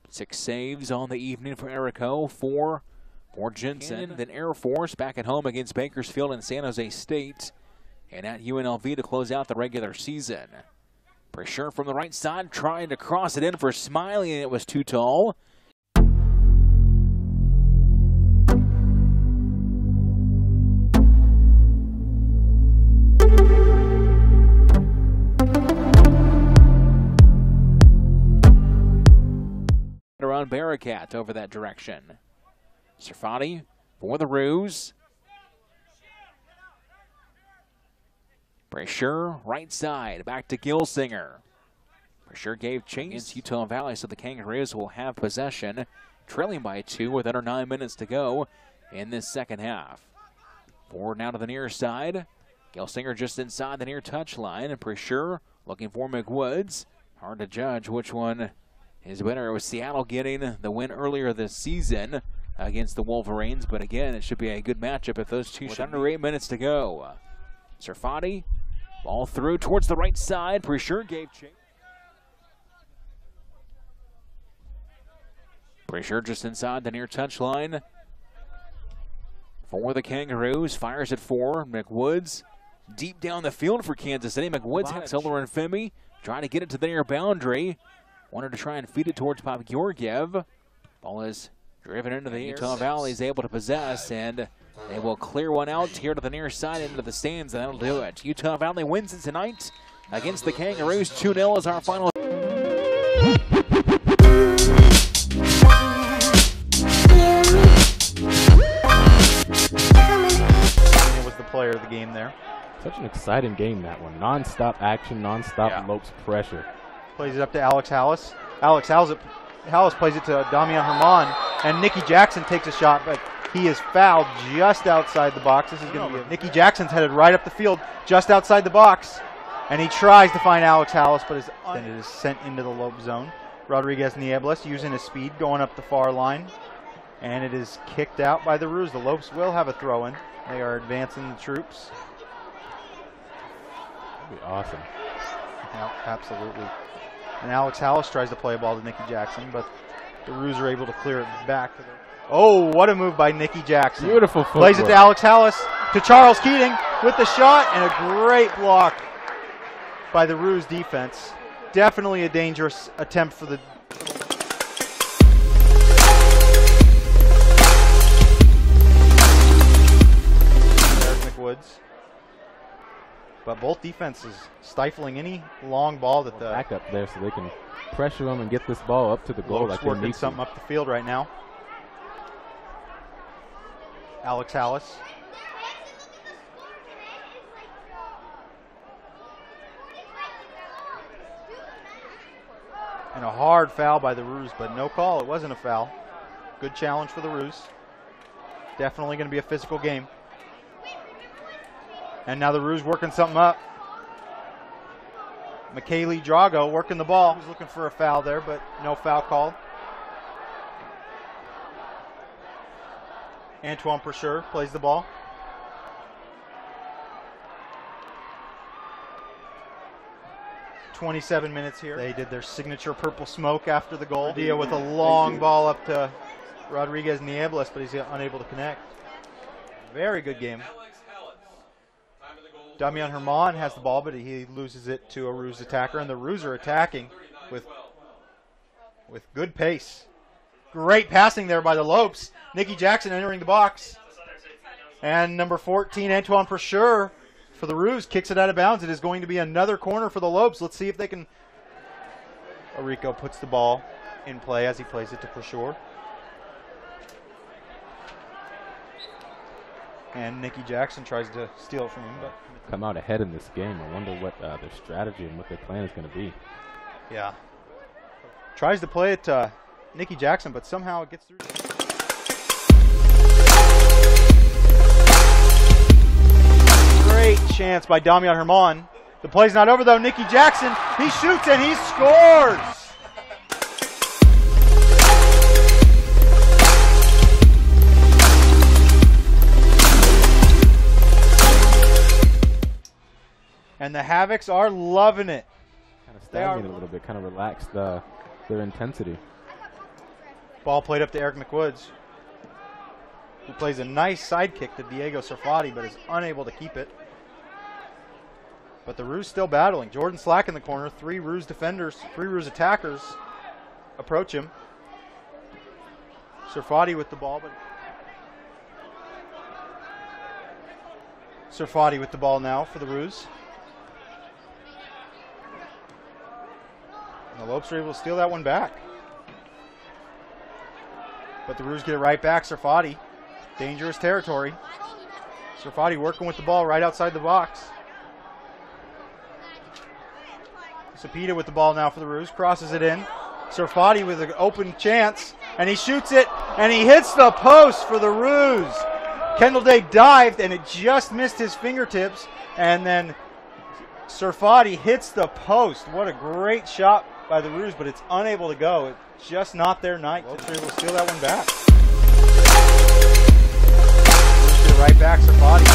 6 saves on the evening for Erico. 4 for Jensen. Then Air Force back at home against Bakersfield and San Jose State. And at UNLV to close out the regular season. PRECHEUR from the right side trying to cross it in for Smiley, and it was too tall. Around Barracat over that direction. Servati for the Roos. PRECHEUR right side back to Gilsinger. PRECHEUR gave chase Utah Valley, so the Kangaroos will have possession, trailing by 2 with under 9 minutes to go in this second half. Forward now to the near side. Gilsinger just inside the near touchline, and PRECHEUR looking for McWoods. Hard to judge which one is better. It was Seattle getting the win earlier this season against the Wolverines, but again, it should be a good matchup if those two should. Under 8 minutes to go. Servati, ball through towards the right side. PRECHEUR gave chase. PRECHEUR just inside the near touchline for the Kangaroos. Fires it for McWoods. Deep down the field for Kansas City. McWoods had Tiller and Femi trying to get it to the near boundary. Wanted to try and feed it towards Georgiev. Ball is driven into the Utah Valley. Is able to possess, and they will clear one out here to the near side into the stands, and that'll do it. Utah Valley wins it tonight against the Kangaroos. 2-0 is our final. It was the player of the game there. Such an exciting game, that one. Non-stop action, non-stop Lopes pressure. Plays it up to Alex Hallis. Alex Hallis plays it to Damian Herman, and Nicky Jackson takes a shot, but he is fouled just outside the box. This is going to be Nicky Jackson's headed right up the field, just outside the box, and he tries to find Alex Hallis, but then it is sent into the Lope zone. Rodriguez Niebles using his speed, going up the far line, and it is kicked out by the Roos. The Lopes will have a throw-in. They are advancing the troops. That'd be awesome. Yeah, absolutely. And Alex Hallis tries to play a ball to Nicky Jackson, but the Roos are able to clear it back. Oh, what a move by Nicky Jackson. Beautiful footwork. Plays it to Alex Hallis, to Charles Keating with the shot, and a great block by the Roos defense. Definitely a dangerous attempt for the... Eric McWoods. But both defenses stifling any long ball that the... Back up there so they can pressure them and get this ball up to the goal. Lopes working something up the field right now. Alex Hallis. And a hard foul by the Roos, but no call. It wasn't a foul. Good challenge for the Roos. Definitely going to be a physical game. And now the Roos working something up. McKaylee Drago working the ball. He's looking for a foul there, but no foul called. Antoine PRECHEUR plays the ball. .27 minutes here. They did their signature purple smoke after the goal. Dia with a long ball up to Rodriguez Niebles, but he's unable to connect. Very good game. Damian Herman has the ball, but he loses it to a Roos attacker, and the Roos are attacking with good pace. Great passing there by the Lopes. Nikki Jackson entering the box. And number 14, Antoine PRECHEUR for the Roos, kicks it out of bounds. It is going to be another corner for the Lopes. Let's see if they can. Arico puts the ball in play as he plays it to PRECHEUR. And Nikki Jackson tries to steal it from him. But come out ahead in this game. I wonder what their strategy and what their plan is going to be. Yeah. Tries to play it to Nikki Jackson, but somehow it gets through. Great chance by Damian Herman. The play's not over though. Nikki Jackson, he shoots and he scores. And the Havocs are loving it. Kind of stagnated a little bit, kind of relaxed their intensity. Ball played up to Eric McWoods, who plays a nice side kick to Diego Sarfati, but is unable to keep it. But the Roos still battling. Jordan Slack in the corner. 3 Roos defenders, 3 Roos attackers approach him. Sarfati with the ball, but Sarfati with the ball now for the Roos. And the Lopes are able to steal that one back. But the Roos get it right back. Sarfati, dangerous territory. Sarfati working with the ball right outside the box. Cepeda with the ball now for the Roos, crosses it in. Sarfati with an open chance, and he shoots it, and he hits the post for the Roos. Kendall Day dived, and it just missed his fingertips, and then Sarfati hits the post. What a great shot by the Roos, but it's unable to go. It's just not their night. Lopes are able to steal that one back. Roos get it right back, Sarfati.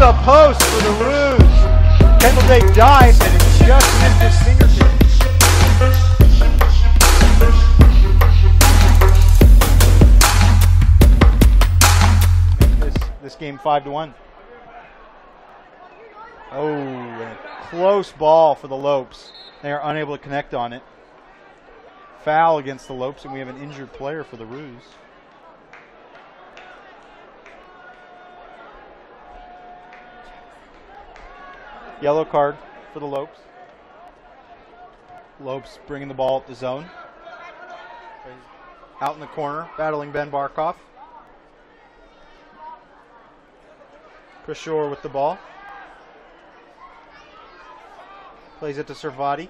The post for the Roos. Kendall Day dives and it just missed his fingertips. This game 5-1. Oh, and a close ball for the Lopes. They are unable to connect on it. Foul against the Lopes, and we have an injured player for the Roos. Yellow card for the Lopes. Lopes bringing the ball up the zone. Out in the corner, battling Ben Barkov. PRECHEUR with the ball. Plays it to Sarfati.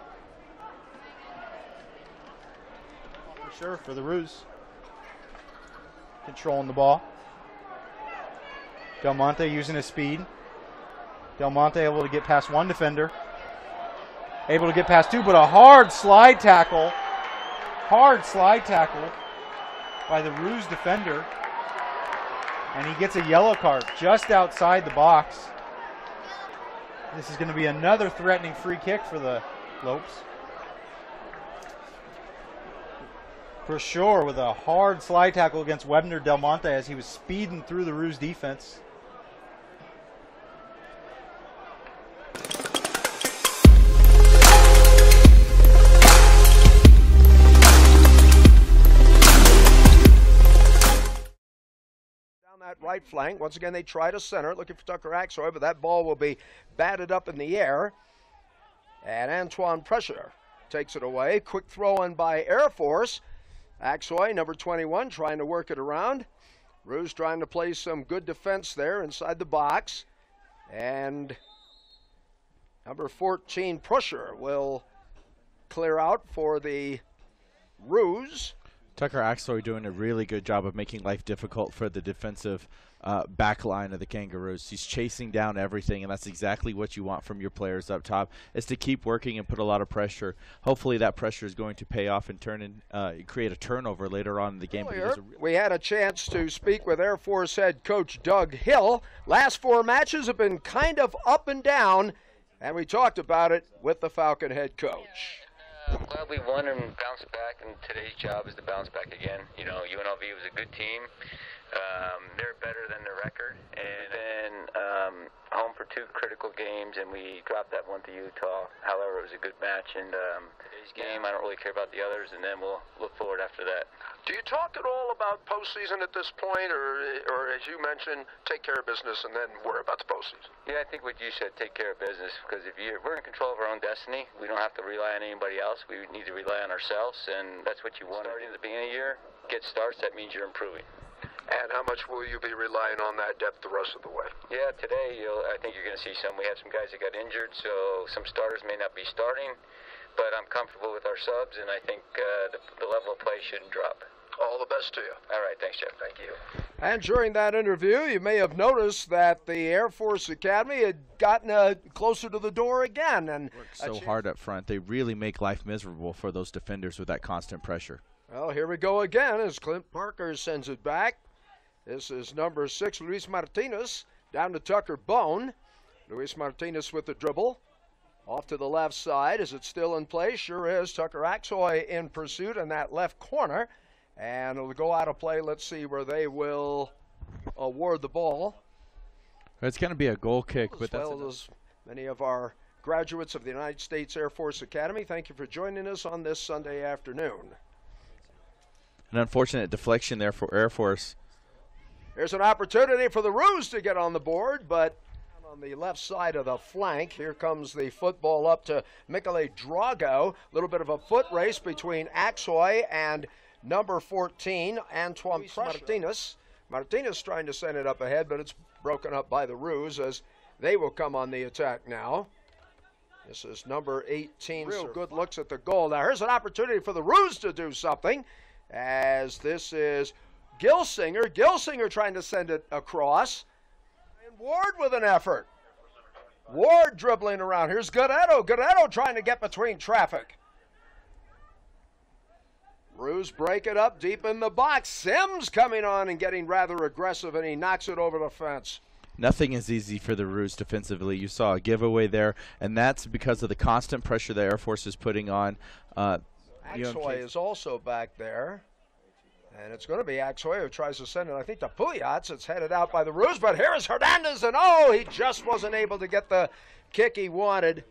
PRECHEUR for the Roos. Controlling the ball. Del Monte using his speed. Del Monte able to get past one defender. Able to get past 2, but a hard slide tackle. Hard slide tackle by the Roos defender. And he gets a yellow card just outside the box. This is going to be another threatening free kick for the Lopes. PRECHEUR with a hard slide tackle against Webner Del Monte as he was speeding through the Roos defense. That right flank. Once again, they try to center, looking for Tucker Axoy, but that ball will be batted up in the air. And Antoine PRECHEUR takes it away. Quick throw in by Air Force. Axoy, number 21, trying to work it around. Roos trying to play some good defense there inside the box. And number 14, PRECHEUR, will clear out for the Roos. Tucker Axoy doing a really good job of making life difficult for the defensive back line of the Kangaroos. He's chasing down everything, and that's exactly what you want from your players up top, is to keep working and put a lot of pressure. Hopefully that pressure is going to pay off and turn and create a turnover later on in the game. We had a chance to speak with Air Force head coach Doug Hill. Last 4 matches have been kind of up and down, and we talked about it with the Falcon head coach. I'm glad we won and bounced back, and today's job is to bounce back again. You know, UNLV was a good team. They're better than their record, and then home for 2 critical games, and we dropped that one to Utah. However, it was a good match, and today's game, I don't really care about the others, and then we'll look forward after that. Do you talk at all about postseason at this point, or as you mentioned, take care of business and then worry about the postseason? Yeah, I think what you said, take care of business, because if we're in control of our own destiny. We don't have to rely on anybody else. We need to rely on ourselves, and that's what you want. Starting at the beginning of the year, get starts, that means you're improving. And how much will you be relying on that depth the rest of the way? Yeah, today I think you're going to see some. We have some guys that got injured, so some starters may not be starting, but I'm comfortable with our subs, and I think the level of play shouldn't drop. All the best to you. All right, thanks, Jeff. Thank you. And during that interview, you may have noticed that the Air Force Academy had gotten closer to the door again. And worked so hard up front. They really make life miserable for those defenders with that constant pressure. Well, here we go again as Clint Parker sends it back. This is number 6, Luis Martinez, down to Tucker Bone. Luis Martinez with the dribble. Off to the left side. Is it still in play? Sure is. Tucker Axoy in pursuit in that left corner. And it'll go out of play. Let's see where they will award the ball. It's going to be a goal kick. As well as many of our graduates of the United States Air Force Academy, thank you for joining us on this Sunday afternoon. An unfortunate deflection there for Air Force. There's an opportunity for the Roos to get on the board, but on the left side of the flank, here comes the football up to Michele Drago. A little bit of a foot race between Axoy and number 14, Antoine Martinez. Martinez trying to send it up ahead, but it's broken up by the Roos as they will come on the attack now. This is number 18. Real good looks at the goal. Now here's an opportunity for the Roos to do something, as this is Gilsinger. Gilsinger trying to send it across. And Ward with an effort. Ward dribbling around. Here's Guerrero. Guerrero trying to get between traffic. Roos break it up deep in the box. Sims coming on and getting rather aggressive, and he knocks it over the fence. Nothing is easy for the Roos defensively. You saw a giveaway there, and that's because of the constant pressure the Air Force is putting on. Axoy is also back there. And it's going to be Axoy who tries to send it, I think, to Puyats. It's headed out by the Roos, but here is Hernandez, and oh, he just wasn't able to get the kick he wanted.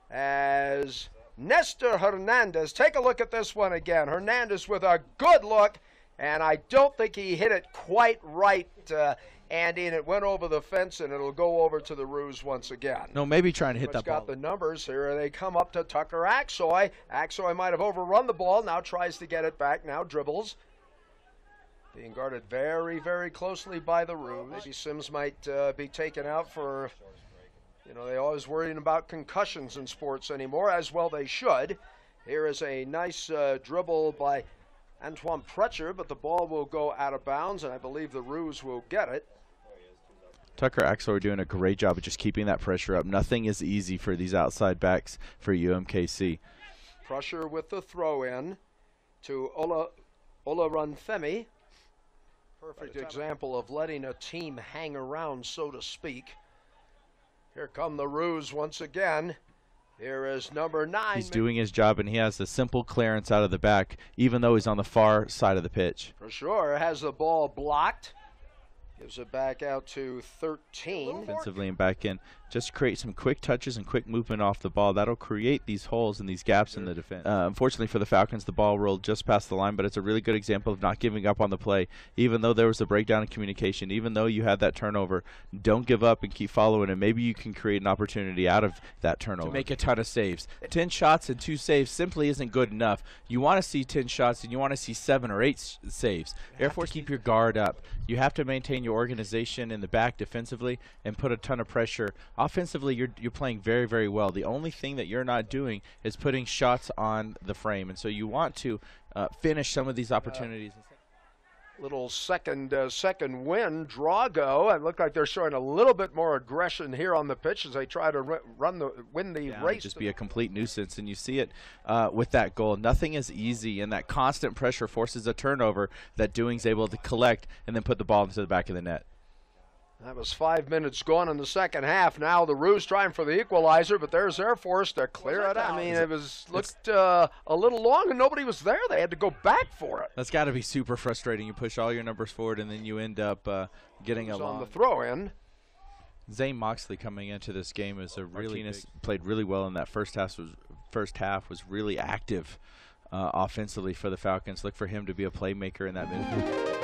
As Nestor Hernandez, take a look at this one again. Hernandez with a good look, and I don't think he hit it quite right, Andy, and it went over the fence, and it'll go over to the Roos once again. No, maybe trying to hit that ball. Got the numbers here. They come up to Tucker Axoy. Axoy might have overrun the ball. Now tries to get it back. Now dribbles. Being guarded very, very closely by the Roos. Maybe Sims might be taken out for, you know, they're always worrying about concussions in sports anymore, as well they should. Here is a nice dribble by Antoine PRECHEUR, but the ball will go out of bounds, and I believe the Roos will get it. Tucker Axoy doing a great job of just keeping that pressure up. Nothing is easy for these outside backs for UMKC. PRECHEUR with the throw in to Olarunfemi. Perfect example of letting a team hang around, so to speak. Here come the Roos once again. Here is number 9. He's doing his job, and he has a simple clearance out of the back, even though he's on the far side of the pitch. PRECHEUR has the ball blocked. Gives it back out to 13. Defensively and back in. Just create some quick touches and quick movement off the ball. That'll create these holes and these gaps in the defense. Unfortunately for the Falcons, the ball rolled just past the line, but it's a really good example of not giving up on the play. Even though there was a breakdown in communication, even though you had that turnover, don't give up and keep following, and maybe you can create an opportunity out of that turnover to make a ton of saves. 10 shots and 2 saves simply isn't good enough. You want to see 10 shots and you want to see 7 or 8 saves. Therefore, keep your guard up. You have to maintain your organization in the back defensively and put a ton of pressure. Offensively, you're playing very, very well. The only thing that you're not doing is putting shots on the frame, and so you want to finish some of these opportunities. Little second win, Drago. It looked like they're showing a little bit more aggression here on the pitch as they try to win the race. Just be a complete nuisance, and you see it with that goal. Nothing is easy, and that constant pressure forces a turnover that Dewing's able to collect and then put the ball into the back of the net. That was 5 minutes gone in the second half. Now the Roos trying for the equalizer, but there's Air Force to clear it out. I mean, it looked a little long, and nobody was there. They had to go back for it. That's got to be super frustrating. You push all your numbers forward, and then you end up getting a long. On the throw-in. Zane Moxley coming into this game is played really well in that first half. Was really active offensively for the Falcons. Look for him to be a playmaker in that midfield.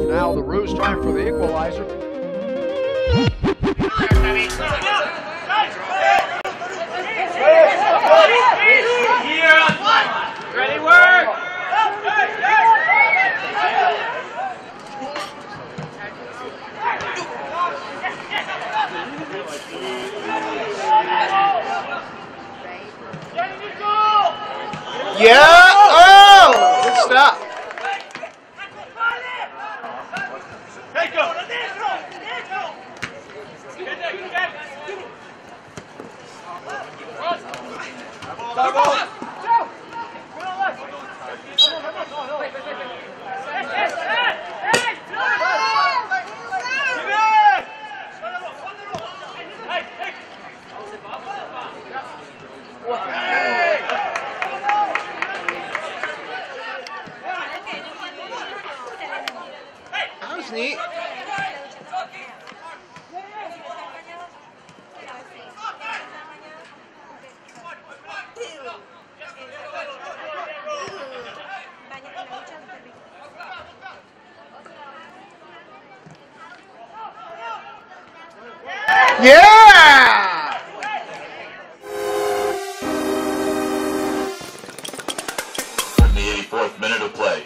Now the Roos trying for the equalizer. Ready, work! Yeah! Oh! Good stop. That was neat. Yeah! In the 84th minute of play.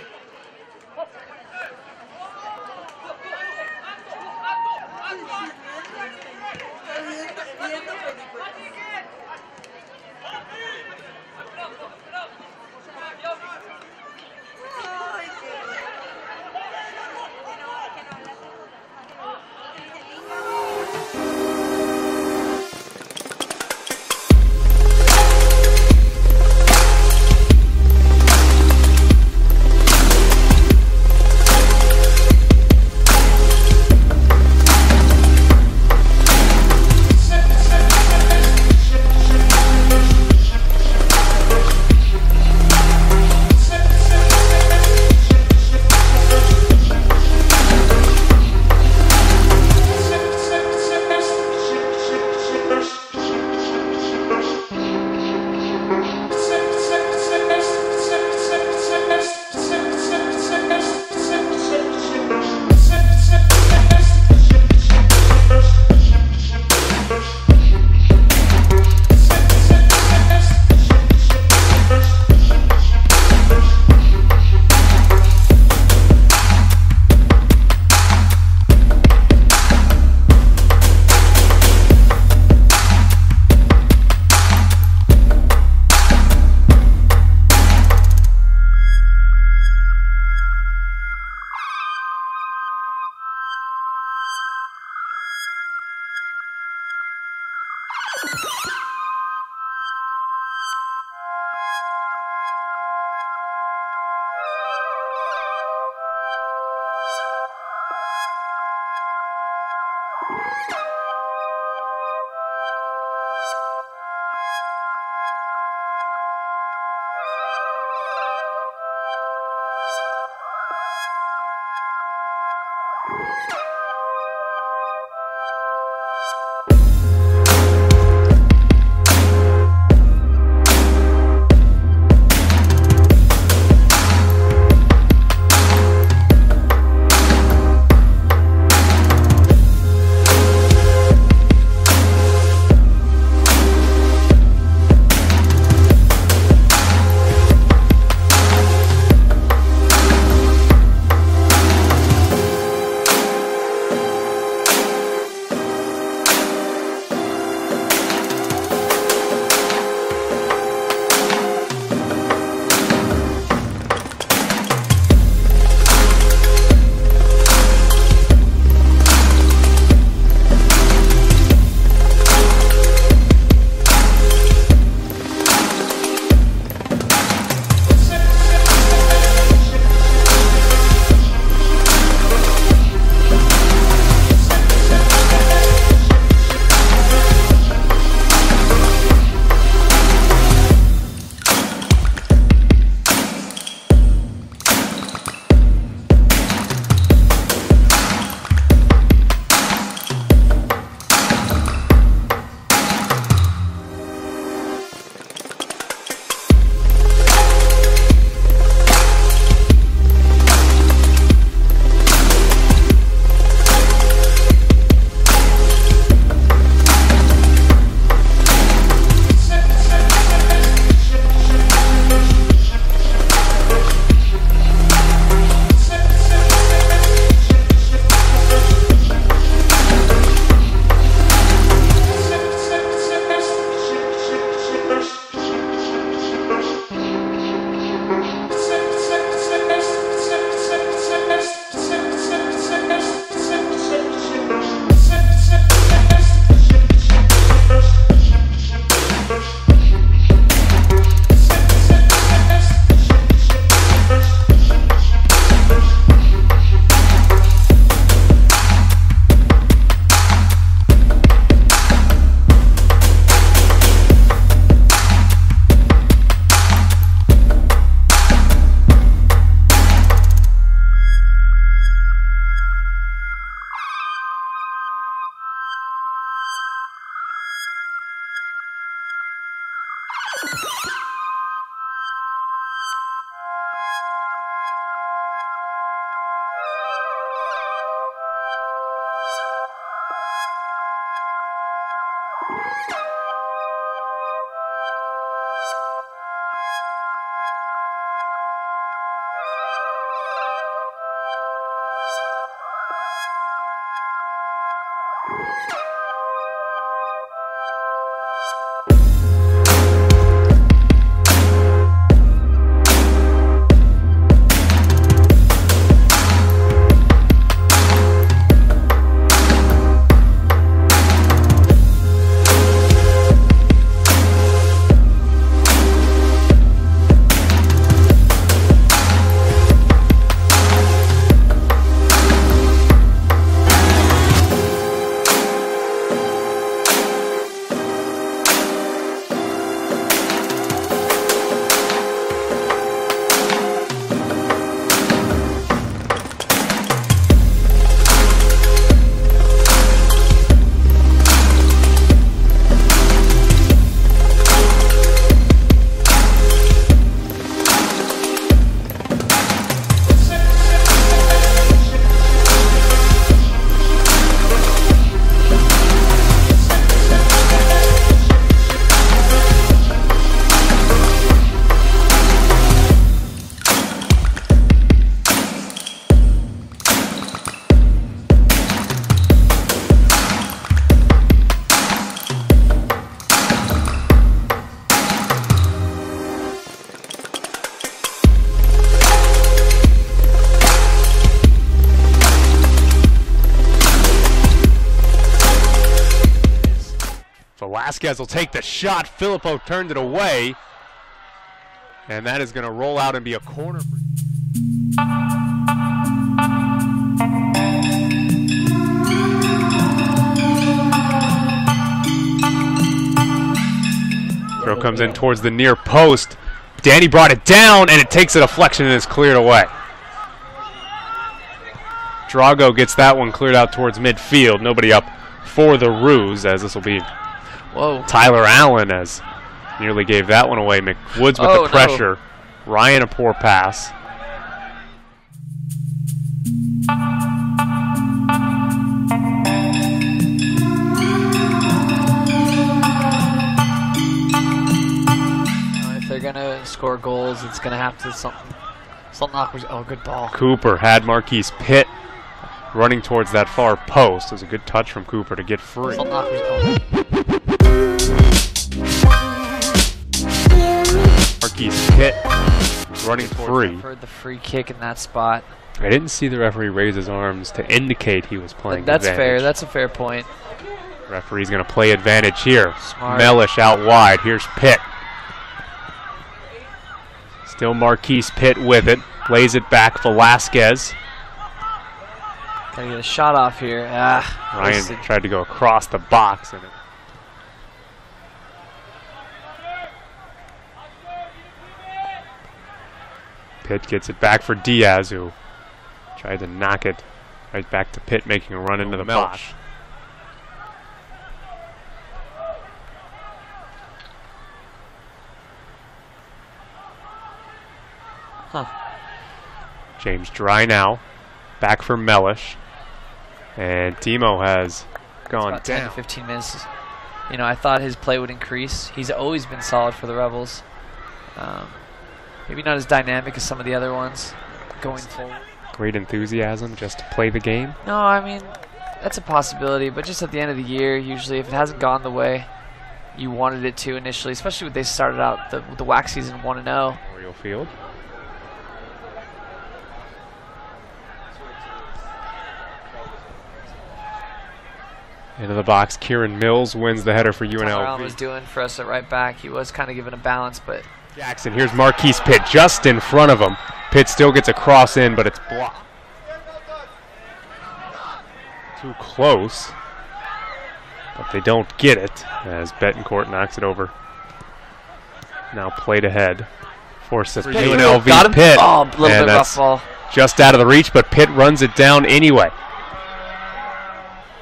Velasquez will take the shot. Filippo turned it away. And that is going to roll out and be a corner. Throw comes in towards the near post. Danny brought it down, and it takes a deflection and is cleared away. Drago gets that one cleared out towards midfield. Nobody up for the Ruse, as this will be Tyler Allen, as nearly gave that one away. McWoods with the pressure. No. Ryan a poor pass. If they're gonna score goals, it's gonna have to something awkward. Oh, good ball. Cooper had Marquise Pitt running towards that far post. It was a good touch from Cooper to get free. Marquise Pitt running free. I heard the free kick in that spot. I didn't see the referee raise his arms to indicate he was playing That's advantage. fair. That's a fair point. Referee's going to play advantage here. Smart. Mellish out wide. Here's Pitt. Still Marquise Pitt with it. Lays it back. Velasquez. Gotta get a shot off here. Ryan tried to go across the box. And Pitt gets it back for Diaz, who tried to knock it right back to Pitt, making a run into the box. James Dry now. Back for Mellish. And Timo has gone about down. 10 to 15 minutes. You know, I thought his play would increase. He's always been solid for the Rebels. Maybe not as dynamic as some of the other ones going forward. Great enthusiasm just to play the game. No, I mean, that's a possibility. But just at the end of the year, usually if it hasn't gone the way you wanted it to initially, especially when they started out the WAC season 1-0. Oriole Field. Into the box, Kieran Mills wins the header for UNLV. Tyler was doing for us at right back. He was kind of given a balance, but Jackson, here's Marquise Pitt just in front of him. Pitt still gets a cross in, but it's blocked. Too close, but they don't get it as Betancourt knocks it over. Now played ahead. Forced it for UNLV. Got him. Pitt. Oh, a little bit rough ball. Just out of the reach, but Pitt runs it down anyway.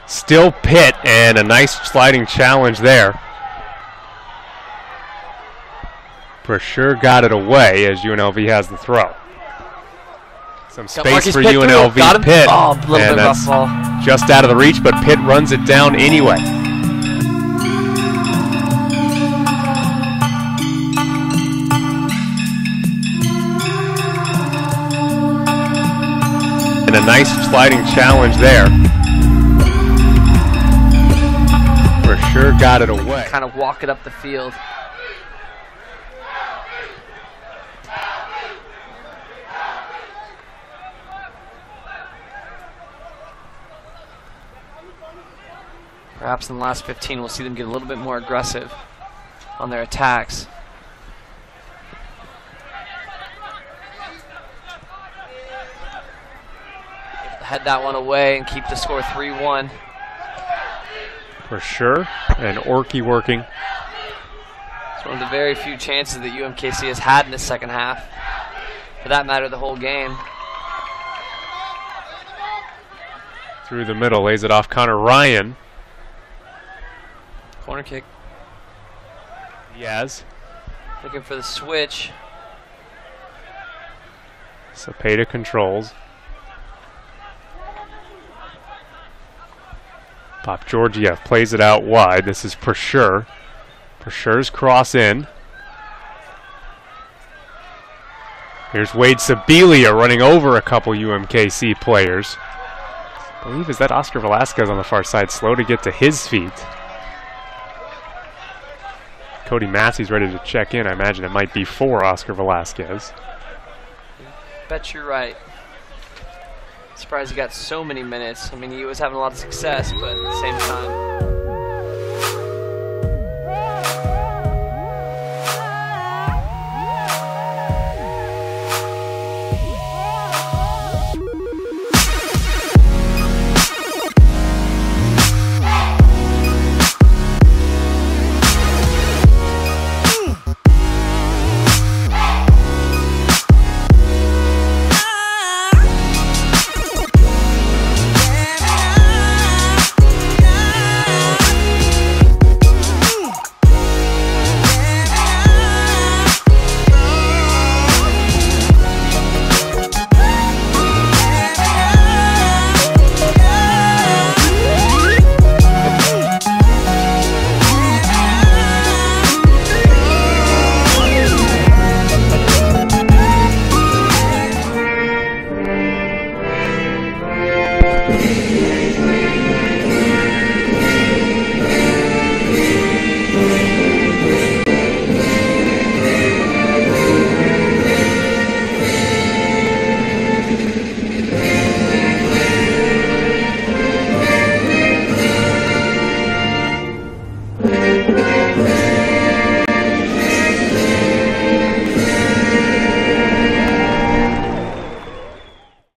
Still Pitt, and a nice sliding challenge there. PRECHEUR got it away as UNLV has the throw. Some space for UNLV. Pitt. Oh, a little bit rough ball. Just out of the reach, but Pitt runs it down anyway. And a nice sliding challenge there. PRECHEUR got it away. Kind of walk it up the field. Perhaps in the last 15 we'll see them get a little bit more aggressive on their attacks. Head that one away and keep the score 3-1. PRECHEUR and Orkey working. It's one of the very few chances that UMKC has had in the second half. For that matter, the whole game. Through the middle, lays it off Connor Ryan. Corner kick. Diaz. Looking for the switch. Cepeda controls. Pop Georgiev plays it out wide. This is PRECHEUR. PRECHEUR's cross in. Here's Wade Sibilia running over a couple UMKC players. I believe is that Oscar Velasquez on the far side, slow to get to his feet. Cody Massey's ready to check in. I imagine it might be for Oscar Velasquez. Bet you're right. Surprised he got so many minutes. I mean, he was having a lot of success, but at the same time.